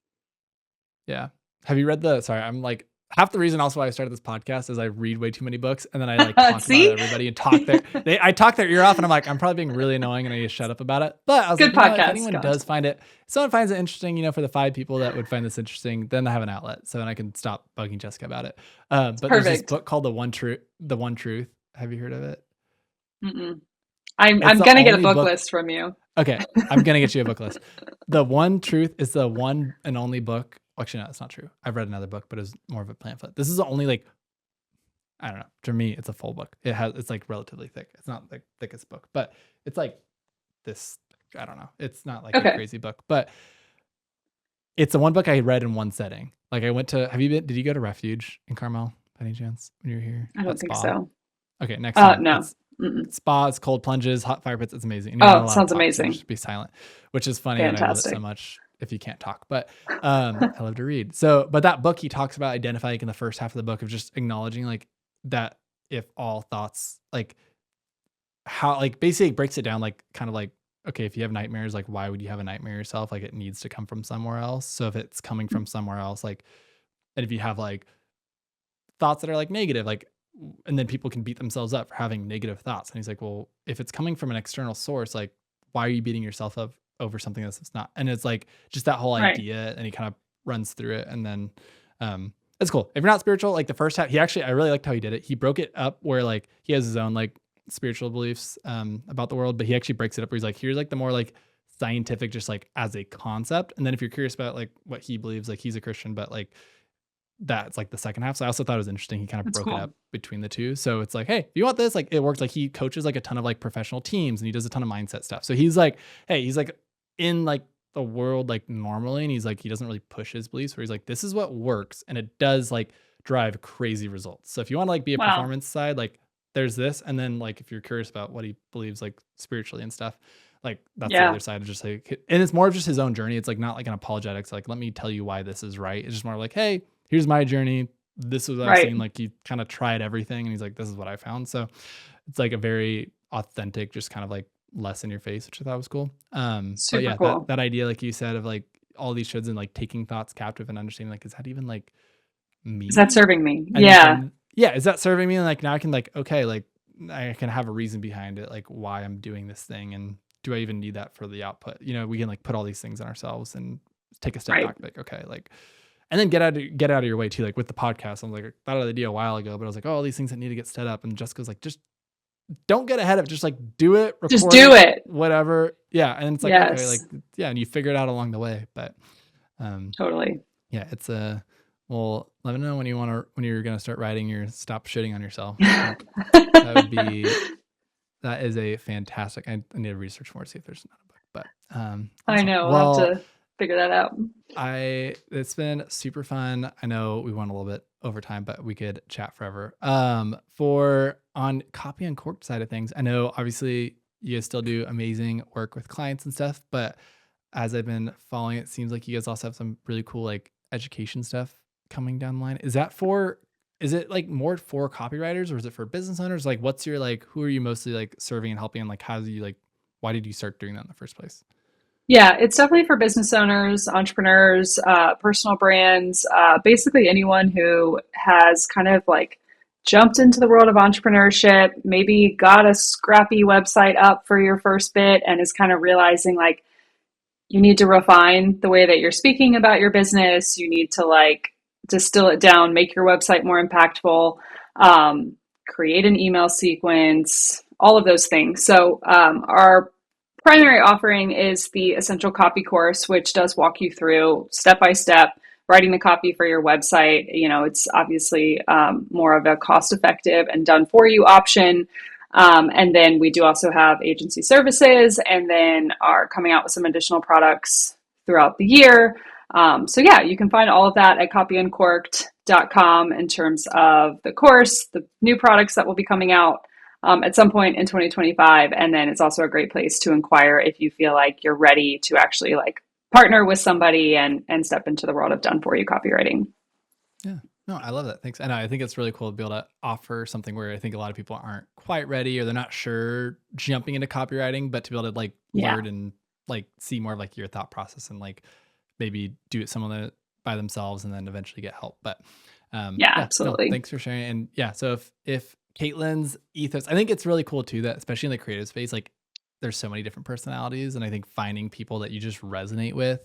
S2: Yeah. Have you read the sorry, I'm like half the reason also why I started this podcast is I read way too many books and then I like talk about it to
S1: See?
S2: everybody and I talk their ear off and I'm like, I'm probably being really annoying and I need to shut up about it. But I was
S1: Good
S2: like, if
S1: podcast
S2: anyone does
S1: content.
S2: find it, if someone finds it interesting, for the 5 people that would find this interesting, then I have an outlet. So then I can stop bugging Jessica about it.
S1: It's
S2: But there's this
S1: perfect.
S2: book called The One Truth. Have you heard of it?
S1: Mm-mm. I'm
S2: It's
S1: I'm
S2: the
S1: gonna get a
S2: only
S1: book
S2: book.
S1: list from you.
S2: Okay, I'm gonna get you a book list. The One Truth is the one and only book. Actually, no, that's not true. I've read another book, but it's more of a pamphlet. This is the only like I don't know. To me, it's a full book. It's like relatively thick. It's not the thickest book, but it's like this. I don't know. It's not like a
S1: Okay.
S2: crazy book, but it's the one book I read in one setting. Like I went to. Did you go to Refuge in Carmel by any chance when you were here?
S1: I
S2: That
S1: don't think
S2: spa.
S1: so.
S2: Okay, next time
S1: No.
S2: it's
S1: Mm-mm.
S2: spas, cold plunges, hot fire pits. It's amazing. And you're not
S1: Oh,
S2: allowed to
S1: sounds
S2: talk, so
S1: amazing.
S2: just be silent, which is funny that I love it so
S1: Fantastic.
S2: much if you can't talk. But I love to read. So, but that book he talks about identifying in the first half of the book of just acknowledging like that if all thoughts like how like basically it breaks it down like kind of like okay, if you have nightmares, like why would you have a nightmare yourself? Like it needs to come from somewhere else. So if it's coming from somewhere else, like and if you have like thoughts that are like negative, like, and then people can beat themselves up for having negative thoughts. And he's like, well, if it's coming from an external source, like, why are you beating yourself up over something that's not? And it's like just that whole
S1: Right.
S2: idea. And he kind of runs through it. And then, it's cool. If you're not spiritual, like the first half, I really liked how he did it. He broke it up where like he has his own like spiritual beliefs, about the world, but he actually breaks it up where he's like, here's like the more like scientific, just like as a concept. And then if you're curious about like what he believes, like he's a Christian, but like that's like the second half. So I also thought it was interesting. He kind of
S1: That's
S2: broke it
S1: cool.
S2: up between the two. So it's like, hey, if you want this, like it works. Like he coaches like a ton of like professional teams and he does a ton of mindset stuff. So he's like, hey, he's like in like the world like normally. And he's like, he doesn't really push his beliefs where he's like, this is what works. And it does like drive crazy results. So if you want to like be a
S1: Wow.
S2: performance side, like there's this. And then like if you're curious about what he believes like spiritually and stuff, like that's the
S1: Yeah.
S2: other side of just like, and it's more of just his own journey. It's like not like an apologetics, like, let me tell you why this is right. It's just more like, hey, here's my journey. This is what I've
S1: Right.
S2: seen. Like he kind of tried everything and he's like, this is what I found. So it's like a very authentic, just kind of like less in your face, which I thought was cool. But
S1: Super
S2: yeah, that
S1: cool.
S2: that idea, like you said, of like all these shoulds and like taking thoughts captive and understanding like, is that even like
S1: Is that
S2: me?
S1: serving me?
S2: And then
S1: Yeah.
S2: from yeah, is that serving me? And like now I can like, okay, like I can have a reason behind it, like why I'm doing this thing and do I even need that for the output? We can like put all these things on ourselves and take a step
S1: Right.
S2: back, like, okay, like and then get out of your way too. Like with the podcast, I'm like, I thought of the idea a while ago, but I was like, oh, all these things that need to get set up. And Jessica's like, just don't get ahead of it. Just like do it,
S1: Just
S2: record
S1: do
S2: it,
S1: it.
S2: whatever. Yeah. And it's like, okay, like,
S1: Yes.
S2: yeah. And you figure it out along the way. But
S1: Totally.
S2: yeah, it's well, let me know when you're going to start writing your stop shitting on yourself. I think that is a fantastic, I need to research more to see if there's another book, but
S1: I
S2: awesome.
S1: know. We'll have
S2: Well,
S1: to figure that out.
S2: it's been super fun. I know we went a little bit over time, but we could chat forever. For on Copy Uncorked side of things, I know obviously you guys still do amazing work with clients and stuff, but as I've been following, it seems like you guys also have some really cool like education stuff coming down the line. Is it like more for copywriters or is it for business owners? Like who are you mostly like serving and helping and like how do you like why did you start doing that in the first place?
S1: Yeah, it's definitely for business owners, entrepreneurs, personal brands, basically anyone who has kind of like jumped into the world of entrepreneurship, maybe got a scrappy website up for your first bit and is kind of realizing like you need to refine the way that you're speaking about your business. You need to like distill it down, make your website more impactful, create an email sequence, all of those things. So, our primary offering is the Essential Copy course, which does walk you through step by step writing the copy for your website. You know, it's obviously more of a cost effective and done for you option. And then we do also have agency services, and then are coming out with some additional products throughout the year. So yeah, you can find all of that at copyuncorked.com in terms of the course, the new products that will be coming out at some point in 2025. And then it's also a great place to inquire if you feel like you're ready to actually like partner with somebody and step into the world of done for you copywriting.
S2: Yeah. No, I love that. Thanks. And I think it's really cool to be able to offer something where I think a lot of people aren't quite ready or they're not sure jumping into copywriting, but to be able to like
S1: Yeah,
S2: learn and like see more of like your thought process and like maybe do it someone by themselves and then eventually get help. But
S1: yeah,
S2: yeah, no,
S1: absolutely.
S2: thanks for sharing. And yeah, so if Kaitlyn's ethos, I think it's really cool too that especially in the creative space, like there's so many different personalities, and I think finding people that you just resonate with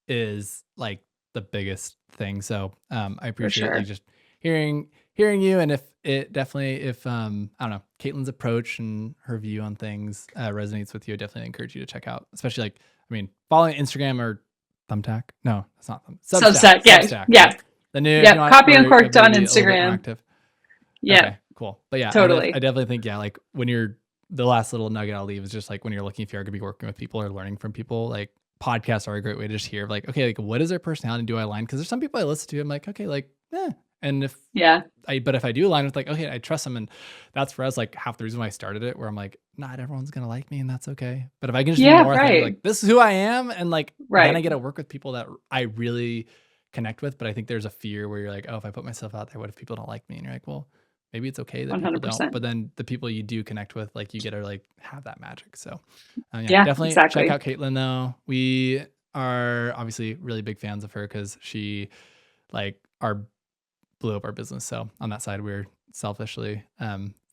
S2: is like the biggest thing. So I
S1: For
S2: appreciate like
S1: sure.
S2: just hearing you, and if it definitely if I don't know, Kaitlyn's approach and her view on things resonates with you, I definitely encourage you to check out, especially like I mean following Instagram or Thumbtack. No, that's not Substack.
S1: Substack. Yeah.
S2: Substack,
S1: Yeah.
S2: right? The new if you
S1: Yep.
S2: want
S1: Copy
S2: where
S1: Uncorked on
S2: everybody a little bit more
S1: Instagram.
S2: active.
S1: Yep.
S2: Okay, cool. But yeah, I
S1: Totally.
S2: definitely think, yeah, like when you're the last little nugget I'll leave is just like when you're looking if you're going to be working with people or learning from people, like podcasts are a great way to just hear like, okay, like what is their personality? Do I align? Because there's some people I listen to, I'm like, okay, like, and
S1: Yeah.
S2: but if I do align with like, okay, I trust them. And that's for us, like half the reason why I started it, where I'm like, not everyone's going to like me and that's okay. But if I can just be
S1: Yeah.
S2: more authentic,
S1: Right.
S2: like this is who I am. And like, then I
S1: Right.
S2: get to work with people that I really connect with. But I think there's a fear where you're like, oh, if I put myself out there, what if people don't like me? And you're like, well, maybe it's okay that people don't,
S1: 100%.
S2: but then the people you do connect with, like you get to like have that magic. So yeah,
S1: Yeah.
S2: definitely check
S1: Exactly.
S2: out Kaitlyn though. We are obviously really big fans of her because she like our blew up our business. So on that side, we're selfishly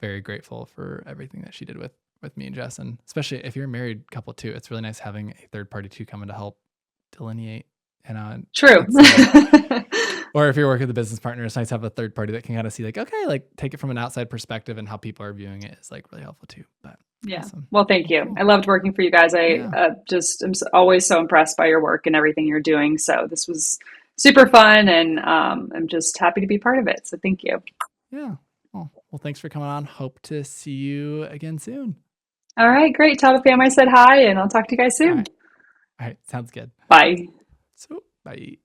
S2: very grateful for everything that she did with me and Jess. And especially if you're a married couple too, it's really nice having a third party too come in to help delineate. And
S1: True.
S2: it's or if you're working with a business partner, it's nice to have a third party that can kind of see like, okay, like take it from an outside perspective and how people are viewing it is like really helpful too. But
S1: Yeah.
S2: awesome.
S1: Well, thank
S2: Well,
S1: you. I
S2: cool.
S1: loved working for you guys. I
S2: Yeah.
S1: just am always so impressed by your work and everything you're doing. So this was super fun, and I'm just happy to be part of it. So thank you.
S2: Yeah. Well, thanks for coming on. Hope to see you again soon.
S1: All right. Great. Tell the fam I said hi, and I'll talk to you guys
S2: All
S1: soon.
S2: right. All right. Sounds good.
S1: Bye.
S2: So bye.